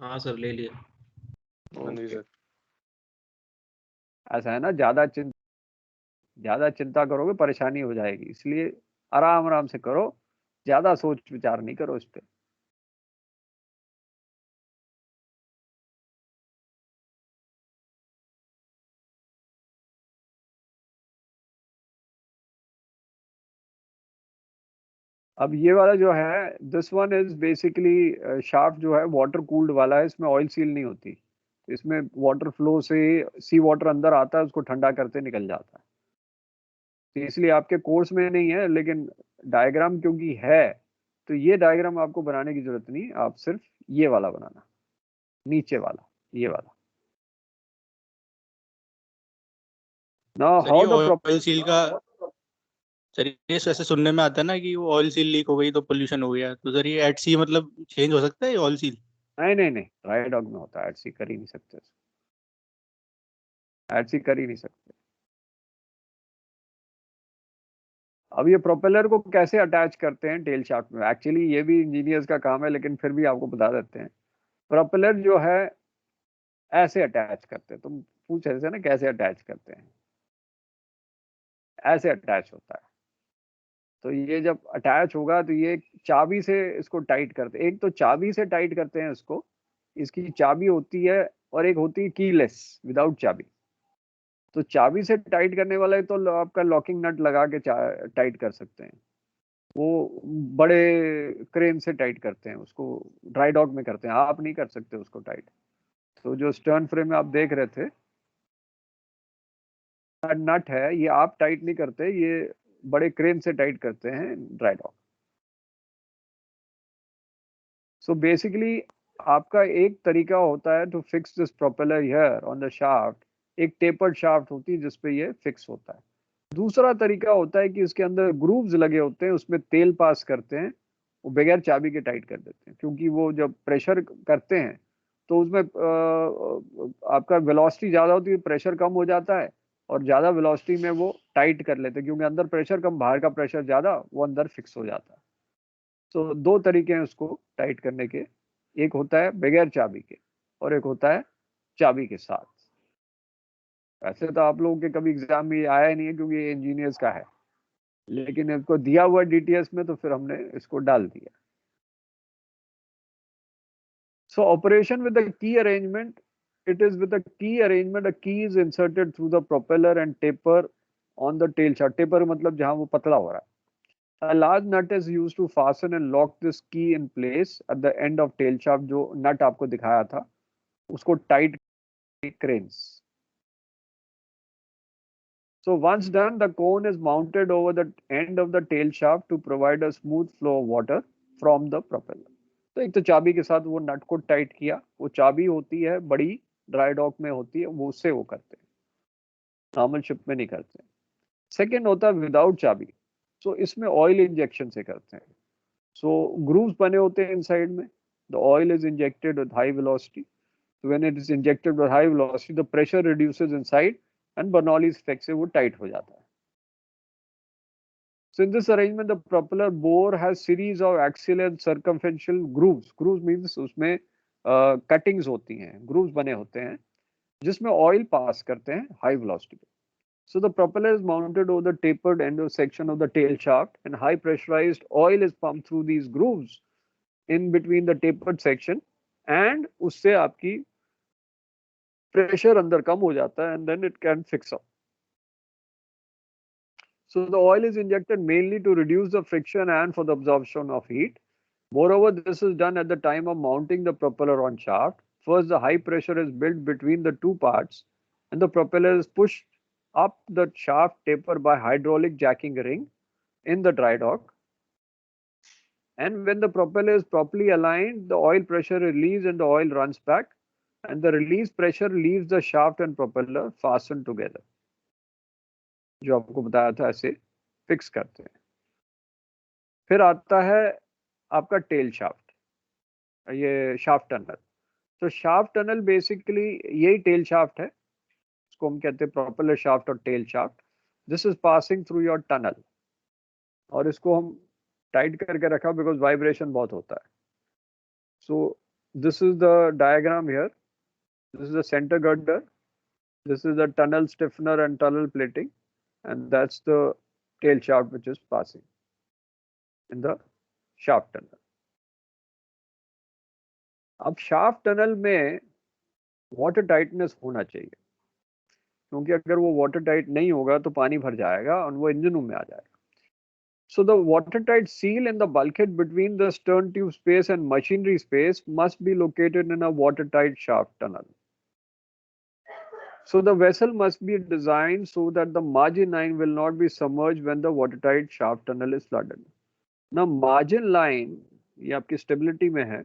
हाँ सर, ले लिया. सर ऐसा है ना, ज्यादा चिंता करोगे परेशानी हो जाएगी, इसलिए आराम आराम से करो, ज्यादा सोच विचार नहीं करो इस पे. अब ये वाला जो है, this one is basically shaft जो है वाटर कूल्ड वाला है. इसमें ऑयल सील नहीं होती. इसमें वाटर फ्लो से सी वाटर अंदर आता है, उसको ठंडा करते निकल जाता है. तो इसलिए आपके कोर्स में नहीं है, लेकिन डायग्राम क्योंकि है, तो ये डायग्राम आपको बनाने की जरूरत नहीं. आप सिर्फ ये वाला बनाना, नीचे वाला, ये वाला. Now how the oil seal का सर, ये ऐसे सुनने में आता है ना कि वो ऑयल सील लीक हो गई तो पोल्यूशन हो गया. तो सर ये एट सी मतलब चेंज हो सकता है ऑयल सील? नहीं, ड्राई डॉग में होता है. एट सी कर ही नहीं सकते, एट सी कर ही नहीं सकते. अब ये प्रोपेलर को कैसे अटैच करते हैं टेल शाफ्ट में, एक्चुअली ये भी इंजीनियर्स का काम है, लेकिन फिर भी आपको बता देते हैं। प्रोपेलर जो है ऐसे अटैच करते हैं, तुम पूछ रहे थे ना कैसे अटैच करते हैं, ऐसे अटैच होता है। तो ये जब अटैच होगा तो ये चाबी से इसको टाइट करते हैं। एक तो चाबी से टाइट करते हैं इसको, इसकी चाबी होती है, और एक होती है कीलेस विदाउट चाबी। तो चाबी से टाइट करने वाला है तो आपका लॉकिंग नट लगा के टाइट कर सकते हैं, वो बड़े क्रेन से टाइट करते हैं उसको, ड्राई डॉक में करते हैं, आप नहीं कर सकते उसको टाइट। तो जो स्टर्न फ्रेम में आप देख रहे थे नट है, ये आप टाइट नहीं करते, ये बड़े क्रेन से टाइट करते हैं ड्राई डॉक। सो बेसिकली आपका एक तरीका होता है to fix this propeller here on the shaft, एक टेपर्ड शाफ्ट होती है जिसपे ये फिक्स होता है। दूसरा तरीका होता है कि इसके अंदर ग्रूव्स लगे होते हैं, उसमें तेल पास करते हैं, वो बगैर चाबी के टाइट कर देते हैं, क्योंकि वो जब प्रेशर करते हैं तो उसमें आपका वेलोसिटी ज़्यादा होती है, प्रेशर कम हो जाता है, और ज़्यादा वेलोसिटी में वो टाइट कर लेते हैं, क्योंकि अंदर प्रेशर कम, बाहर का प्रेशर ज़्यादा, वो अंदर फिक्स हो जाता है। तो दो तरीके हैं उसको टाइट करने के, एक होता है बगैर चाबी के और एक होता है चाबी के साथ। वैसे तो आप लोगों के कभी एग्जाम में आया ही नहीं है क्योंकि ये इंजीनियर्स का है, लेकिन इसको दिया हुआ डीटीएस में तो फिर हमने इसको डाल दिया। सो operation with the key arrangement, it is with a key arrangement, a key is inserted through the propeller and taper on the tail shaft. Taper मतलब जहां वो पतला हो रहा है। A large nut is used to fasten and lock this key in place at the end of tail shaft. जो नट आपको दिखाया था उसको tight cranes. So once done, the cone is mounted over the end of the tail shaft to provide a smooth flow of water from the propeller. तो एक तो चाबी के साथ वो नट को टाइट किया, वो चाबी होती है बड़ी, ड्राई डॉक में होती है, वो उससे वो करते हैं, नॉर्मल शिप में नहीं करते। सेकेंड होता है विदाउट चाबी, सो इसमें ऑयल इंजेक्शन से करते हैं। सो ग्रूव्स बने होते हैं इनसाइड में, the oil is injected with high velocity, when it is injected with high velocity the pressure reduces inside and Bernoulli's effect से वो टाइट हो जाता है। So in this arrangement, the propeller bore has series of axial and circumferential grooves. Grooves means उसमें cuttings होती हैं, grooves बने होते हैं, जिसमें oil pass करते हैं high velocity पे। So the propeller is mounted over the tapered end section of the tail shaft, and high pressurized oil is pumped through these grooves in between the tapered section, and उससे आपकी pressure अंदर कम हो जाता है, and then it can fix up. So the oil is injected mainly to reduce the friction and for the absorption of heat. Moreover, this is done at the time of mounting the propeller on shaft. First, the high pressure is built between the two parts, and the propeller is pushed up the shaft taper by hydraulic jacking ring in the dry dock. And when the propeller is properly aligned, the oil pressure is released and the oil runs back, and the release pressure leaves the shaft and propeller fastened together. जो आपको बताया था ऐसे fix करते हैं। फिर आता है आपका टेल शाफ्ट, ये शाफ्ट टनल। तो शाफ्ट टनल बेसिकली यही टेल शाफ्ट है, इसको हम कहते हैं प्रोपेलर शाफ्ट और tail shaft. This is passing through your tunnel, और इसको हम टाइट करके रखा बिकॉज वाइब्रेशन बहुत होता है। सो this is the diagram here, this is the centre girder, this is the tunnel stiffener and tunnel plating, and that's the tail shaft which is passing in the shaft tunnel. अब shaft tunnel में water tightness होना चाहिए, क्योंकि अगर वो water tight नहीं होगा तो पानी भर जाएगा और वो इंजन रूम में आ जाएगा। So the watertight seal in the bulkhead between the stern tube space and machinery space must be located in a watertight shaft tunnel. So the vessel must be designed so that the margin line will not be submerged when the watertight shaft tunnel is flooded. Now margin line, ये आपकी stability में है,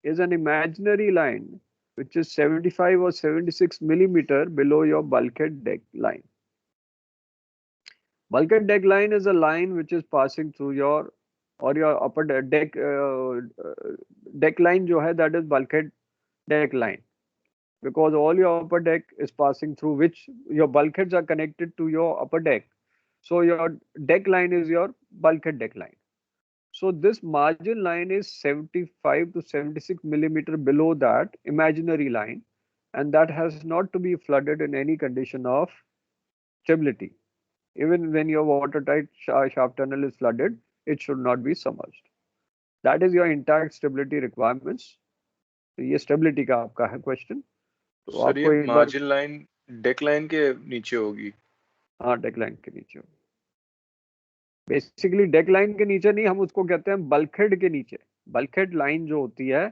is an imaginary line which is 75 or 76 millimeter below your bulkhead deck line. Bulkhead deck line is a line which is passing through your or your upper deck deck line जो है, that is bulkhead deck line, because all your upper deck is passing through which your bulkheads are connected to your upper deck. So your deck line is your bulkhead deck line. So this margin line is 75 to 76 millimeter below that imaginary line, and that has not to be flooded in any condition of stability. Even when your watertight shaft tunnel is flooded, it should not be submerged. That is your intact stability requirements. तो ये stability का आपका है question. तो sir आपको ये एक बार margin line deck line के नीचे होगी. हाँ डेक लाइन के नीचे होगी. बेसिकली डेक लाइन के नीचे नहीं, हम उसको कहते हैं बल्कहेड के नीचे. बल्कहेड लाइन जो होती है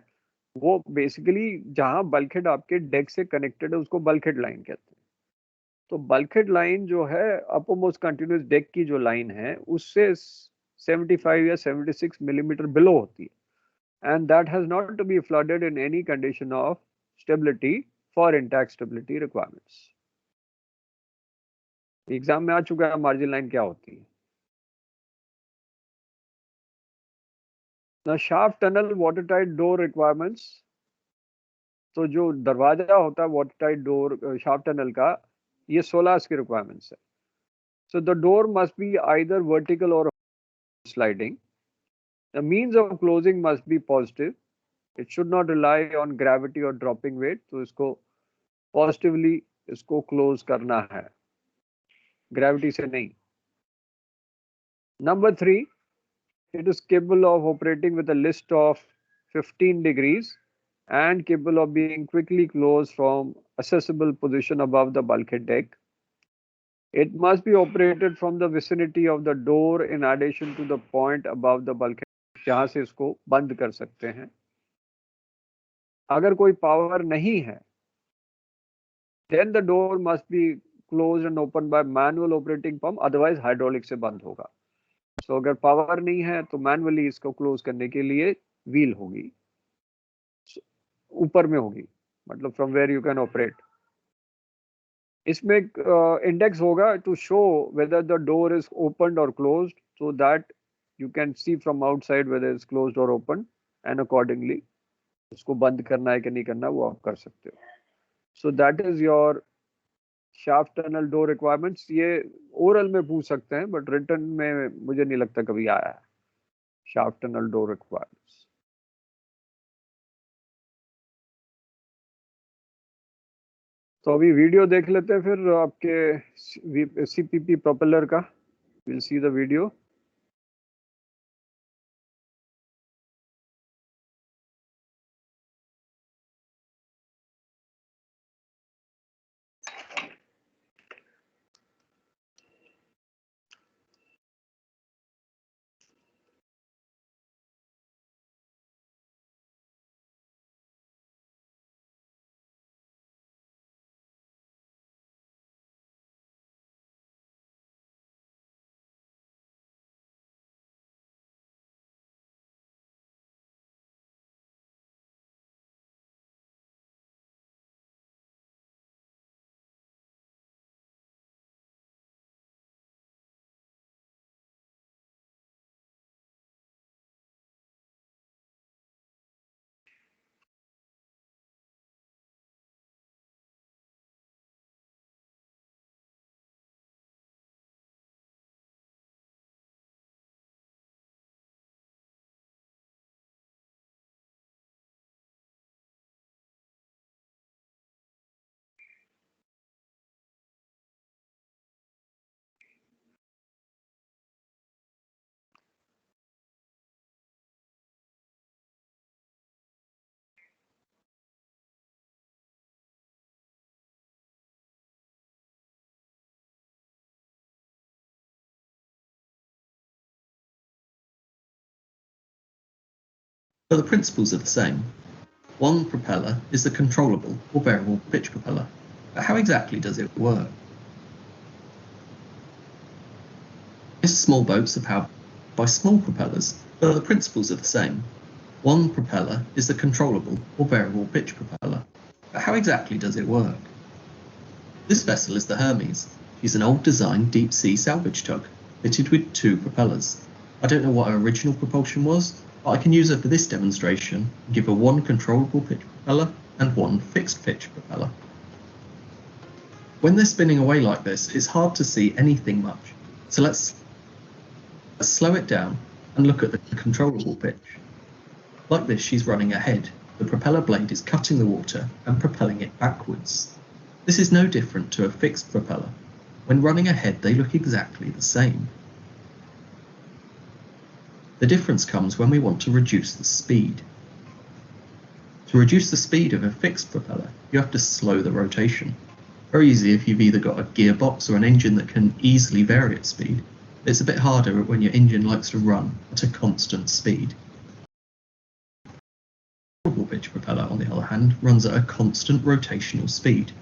वो बेसिकली जहां बल्कहेड आपके डेक से कनेक्टेड है उसको बल्कहेड लाइन कहते हैं. तो बल्कहेड लाइन जो है अपरमोस्ट कंटिन्यूअस डेक की जो लाइन है उससे 75 या 76 मिलीमीटर बिलो होती है, and that has not to be flooded in any condition of stability for intact stability requirements. Exam में आ चुका है मार्जिन लाइन क्या होती है. Now shaft tunnel watertight door requirements. तो जो दरवाजा होता है watertight door shaft tunnel का, ये 16 की requirements है. So the door must be either vertical or sliding. The means of closing must be positive. It should not rely on gravity or dropping weight. तो इसको positively इसको close करना है, gravity से नहीं. Number 3, it is capable of operating with a list of 15 degrees and capable of being quickly closed from accessible position above the bulkhead deck. It must be operated from the vicinity of the door in addition to the point above the bulkhead जहां से इसको बंद कर सकते हैं. अगर कोई power नहीं है then the door must be closed and opened by manual operating pump, otherwise hydraulic से बंद होगा. So अगर पावर नहीं है तो मैनुअली इसको क्लोज करने के लिए व्हील होगी, ऊपर में होगी, मतलब from where you can operate. इसमें इंडेक्स होगा to show whether the door is opened और closed, so that you can see from outside whether is closed और ओपन, एंड अकॉर्डिंगली उसको बंद करना है कि नहीं करना वो आप कर सकते हो. So that is your shaft tunnel door requirements. ये ओरल में पूछ सकते हैं बट रिटन में मुझे नहीं लगता कभी आया है शाफ्ट टनल डोर रिक्वायरमेंट्स. तो अभी वीडियो देख लेते हैं फिर आपके सीपीपी प्रोपेलर का. Will see the video. But the principles are the same. One propeller is the controllable or variable pitch propeller. But how exactly does it work? Yes, small boats are powered by small propellers, but the principles are the same. One propeller is the controllable or variable pitch propeller. But how exactly does it work? This vessel is the Hermes. She's an old design deep sea salvage tug, fitted with 2 propellers. I don't know what her original propulsion was, but I can use her for this demonstration and give her 1 controllable pitch propeller and 1 fixed pitch propeller. When they're spinning away like this, it's hard to see anything much. So let's slow it down and look at the controllable pitch. Like this, she's running ahead. The propeller blade is cutting the water and propelling it backwards. This is no different to a fixed propeller. When running ahead, they look exactly the same. The difference comes when we want to reduce the speed. To reduce the speed of a fixed propeller, you have to slow the rotation. Very easy if you've either got a gearbox or an engine that can easily vary its speed. It's a bit harder when your engine likes to run at a constant speed. A controllable pitch propeller, on the other hand, runs at a constant rotational speed.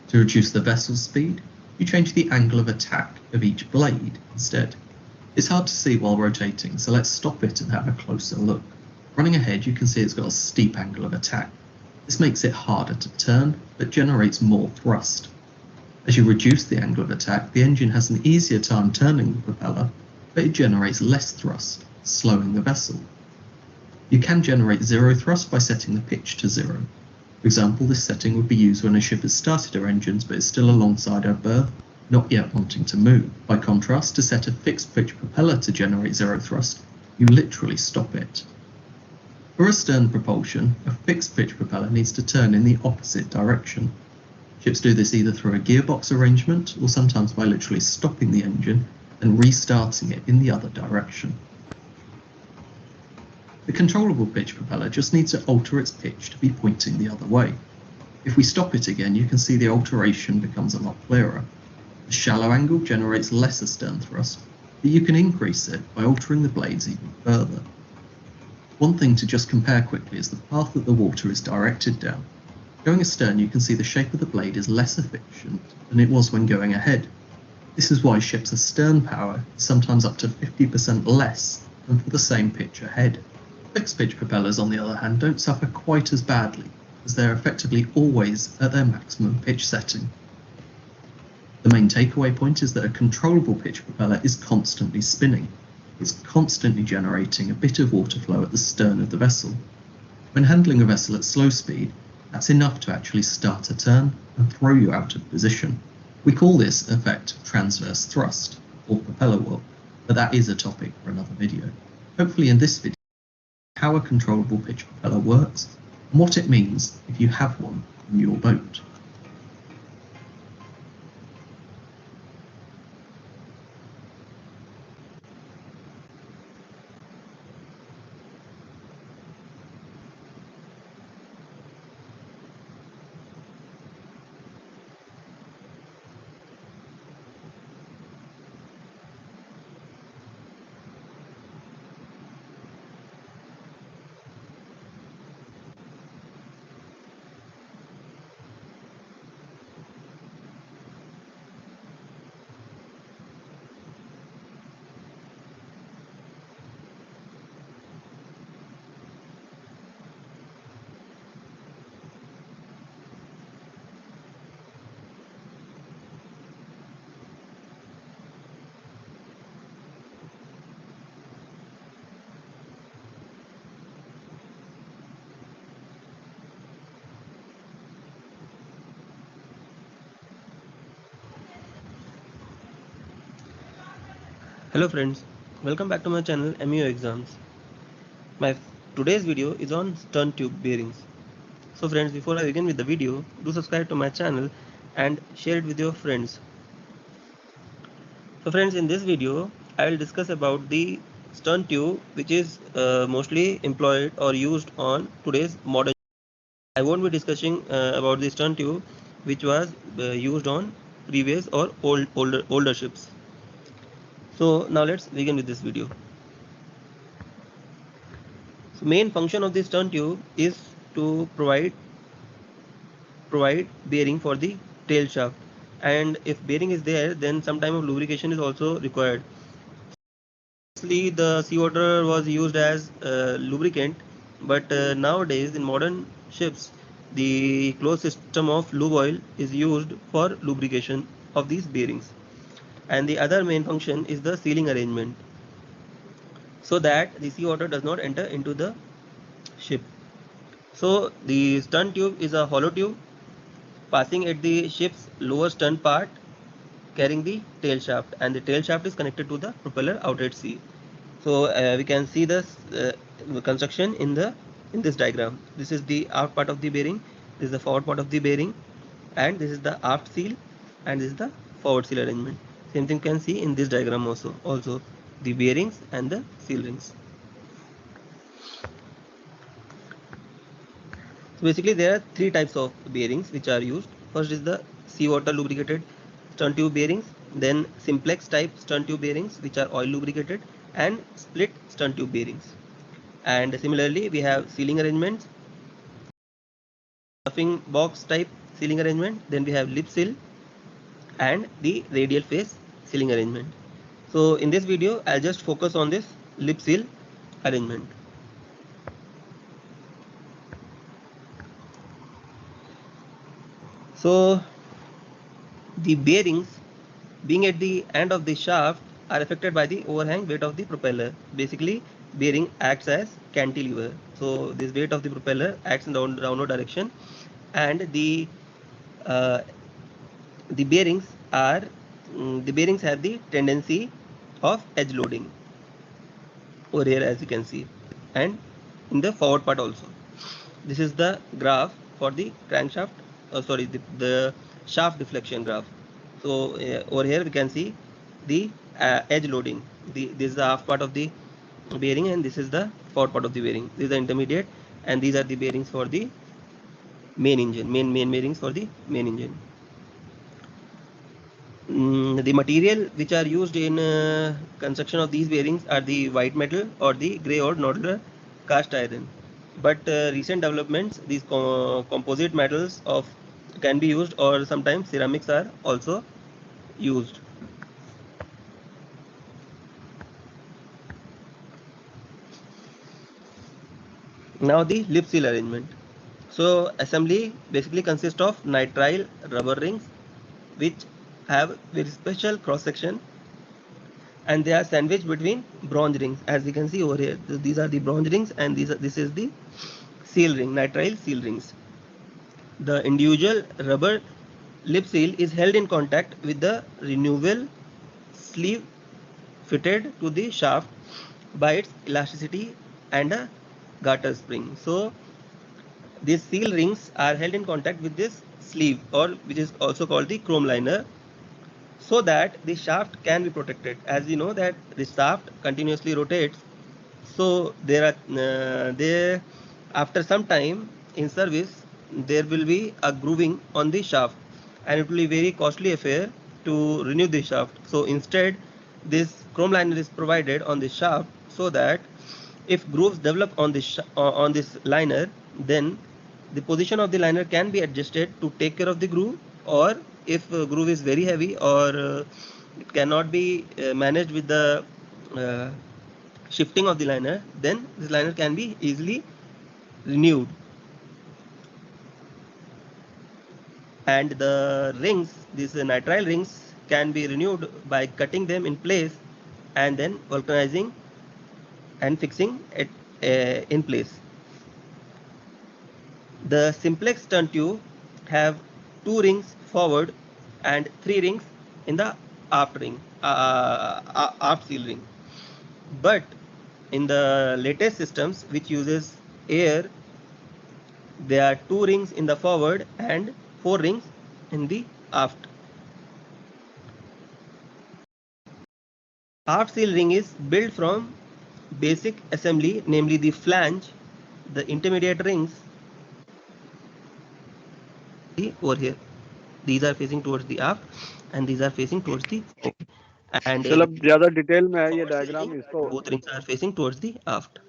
To reduce the vessel's speed, you change the angle of attack of each blade instead. It's hard to see while rotating, so let's stop it and have a closer look. Running ahead, you can see it's got a steep angle of attack. This makes it harder to turn, but generates more thrust. As you reduce the angle of attack, the engine has an easier time turning the propeller, but it generates less thrust, slowing the vessel. You can generate zero thrust by setting the pitch to 0. For example, this setting would be used when a ship has started her engines but is still alongside her berth, not yet wanting to move. By contrast, to set a fixed pitch propeller to generate zero thrust, you literally stop it. For a stern propulsion, a fixed pitch propeller needs to turn in the opposite direction. Ships do this either through a gearbox arrangement or sometimes by literally stopping the engine and restarting it in the other direction. The controllable pitch propeller just needs to alter its pitch to be pointing the other way. If we stop it again, you can see the alteration becomes a lot clearer. The shallow angle generates lesser stern thrust, but you can increase it by altering the blades even further. One thing to just compare quickly is the path that the water is directed down. Going astern, you can see the shape of the blade is less efficient than it was when going ahead. This is why ships' astern power is sometimes up to 50% less than for the same pitch ahead. Fixed pitch propellers, on the other hand, don't suffer quite as badly, as they're effectively always at their maximum pitch setting. The main takeaway point is that a controllable pitch propeller is constantly spinning. It's constantly generating a bit of water flow at the stern of the vessel. When handling a vessel at slow speed, that's enough to actually start a turn and throw you out of position. We call this effect transverse thrust, or propeller warp, but that is a topic for another video. Hopefully in this video, how a controllable pitch propeller works, and what it means if you have one in your boat. Hello friends, welcome back to my channel MEO Exams. My today's video is on stern tube bearings. So friends, before I begin with the video, do subscribe to my channel and share it with your friends. So friends, in this video, I will discuss about the stern tube which is mostly employed or used on today's modern. I won't be discussing about the stern tube which was used on previous or older ships. So now let's begin with this video. So main function of the stern tube is to provide bearing for the tail shaft, and if bearing is there, then some time of lubrication is also required. Previously the seawater was used as lubricant, but nowadays in modern ships the closed system of lube oil is used for lubrication of these bearings. And the other main function is the sealing arrangement, so that the seawater does not enter into the ship. So the stern tube is a hollow tube passing at the ship's lower stern part, carrying the tail shaft, and the tail shaft is connected to the propeller outlet seal. So we can see this construction in this diagram. This is the aft part of the bearing, this is the forward part of the bearing, and this is the aft seal, and this is the forward seal arrangement. Same thing you can see in this diagram also the bearings and the seal rings. So basically there are three types of bearings which are used. First is the seawater lubricated stern tube bearings, then simplex type stern tube bearings which are oil lubricated, and split stern tube bearings. And similarly we have sealing arrangements, stuffing box type sealing arrangement, then we have lip seal and the radial face sealing arrangement. So in this video I'll just focus on this lip seal arrangement. So the bearings being at the end of the shaft are affected by the overhang weight of the propeller. Basically bearing acts as cantilever. So this weight of the propeller acts in the downward direction, and the bearings have the tendency of edge loading over here, as you can see, and in the forward part also. This is the graph for the crankshaft, the shaft deflection graph. So over here we can see the edge loading. This is the aft part of the bearing, and this is the forward part of the bearing. This is the intermediate, and these are the bearings for the main engine, main bearings for the main engine. The material which are used in construction of these bearings are the white metal or the grey or nodular cast iron. But recent developments, these composite metals can be used, or sometimes ceramics are also used. Now the lip seal arrangement. So assembly basically consists of nitrile rubber rings which have very special cross section, and they are sandwiched between bronze rings, as you can see over here. These are the bronze rings, and this is the seal ring, nitrile seal rings. The individual rubber lip seal is held in contact with the renewable sleeve fitted to the shaft by its elasticity and a garter spring. So these seal rings are held in contact with this sleeve, or which is also called the chrome liner, so that the shaft can be protected. As we know that the shaft continuously rotates, so after some time in service there will be a grooving on the shaft, and it will be very costly affair to renew the shaft. So instead this chrome liner is provided on the shaft, so that if grooves develop on this liner, then the position of the liner can be adjusted to take care of the groove, or if groove is very heavy, or it cannot be managed with the shifting of the liner, then this liner can be easily renewed. And the rings, these nitrile rings, can be renewed by cutting them in place and then vulcanizing and fixing it in place. The simplex stern tube have 2 rings forward and 3 rings in the aft seal ring. But in the latest systems which uses air, there are 2 rings in the forward and 4 rings in the aft. Aft seal ring is built from basic assembly, namely the flange, the intermediate rings over here. These are facing towards the aft and these are facing towards the forward. And मतलब ज्यादा detail में है ये diagram, इसको both rings are facing towards the aft.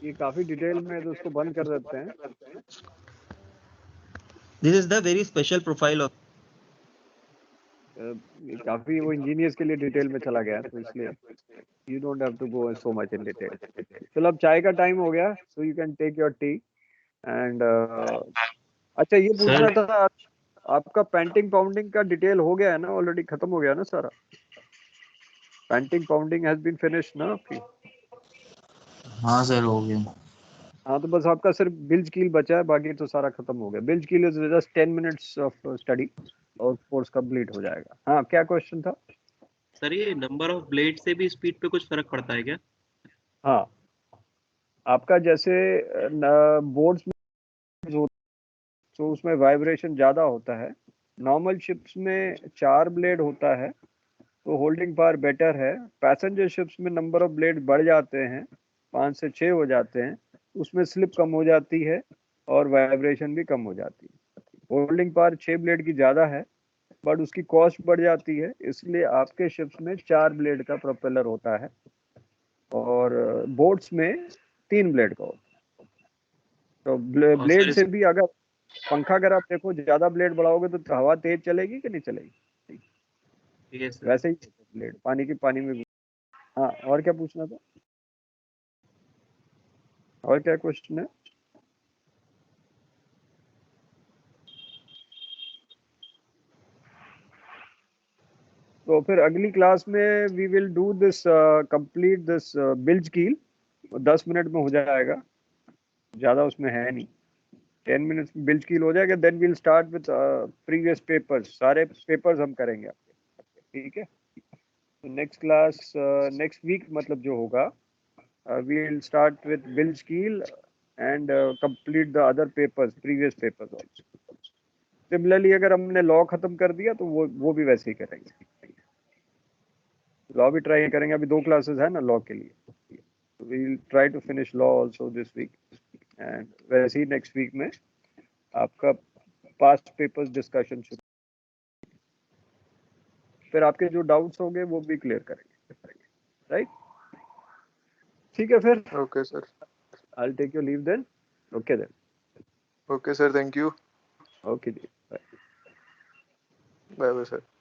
ये काफी detail में है, तो उसको बंद कर देते हैं. This is the very special profile of काफी वो इंजीनियर्स के लिए डिटेल में चला गया, तो इसलिए you don't have to go so much in detail. चलो अब चाय का टाइम हो गया, so you can take your tea. And अच्छा ये पूछना था, आपका पेंटिंग पाउंडिंग का डिटेल हो गया है ना, ऑलरेडी खत्म हो गया ना सारा? Painting pounding has been finished ना आपकी? हाँ सर हो गया. हाँ तो बस आपका सिर्फ बिल्ज कील बचा है, बाकी तो सारा खत्म हो गया. बिल्ज कील is just 10 minutes of study. और कोर्स कंप्लीट हो जाएगा। हाँ, क्या क्वेश्चन था? सर ये नंबर ऑफ ब्लेड से भी स्पीड पे कुछ फर्क पड़ता है क्या? हाँ, आपका जैसे बोर्ड्स में तो उसमें वाइब्रेशन ज़्यादा होता है। नॉर्मल शिप्स में 4 ब्लेड होता है तो होल्डिंग पावर बेटर है। पैसेंजर शिप्स में नंबर ऑफ ब्लेड बढ़ जाते हैं, 5 से 6 हो जाते हैं, उसमें स्लिप कम हो जाती है और वाइब्रेशन भी कम हो जाती है। होल्डिंग पावर 6 ब्लेड की ज़्यादा है बट उसकी कॉस्ट बढ़ जाती है, इसलिए आपके शिप्स में 4 ब्लेड का प्रोपेलर होता है और बोट्स में 3 ब्लेड का होता है। तो ब्लेड से भी अगर पंखा अगर आप देखो ज़्यादा ब्लेड बढ़ाओगे तो हवा तेज चलेगी कि नहीं चलेगी? yes, वैसे ही ब्लेड पानी में। हाँ, और क्या पूछना था? और क्या क्वेश्चन है? तो फिर अगली क्लास में we will do this complete this bilge keel. 10 minute में हो जाएगा, ज़्यादा उसमें है नहीं। 10 मिनट्स में बिल्ज कील हो जाएगा। Then we'll start with previous papers. सारे पेपर्स हम करेंगे आपके, ठीक है? नेक्स्ट क्लास नेक्स्ट वीक मतलब जो होगा, we will start with builds कील and complete the other papers, previous papers also. Similarly अगर हमने लॉ खत्म कर दिया तो वो भी वैसे ही करेंगे। लॉ भी ट्राई करेंगे। अभी 2 क्लासेस है ना लॉ के लिए। We will try to finish law also this week and वैसे ही नेक्स्ट वीक में आपका पास्ट पेपर्स डिस्कशन शुरू। फिर आपके जो डाउट्स होंगे वो भी क्लियर करेंगे, राइट? ठीक है फिर। Okay sir. I will take your leave then. Okay then. Okay sir, thank you. Okay जी, बाय। Bye bye sir.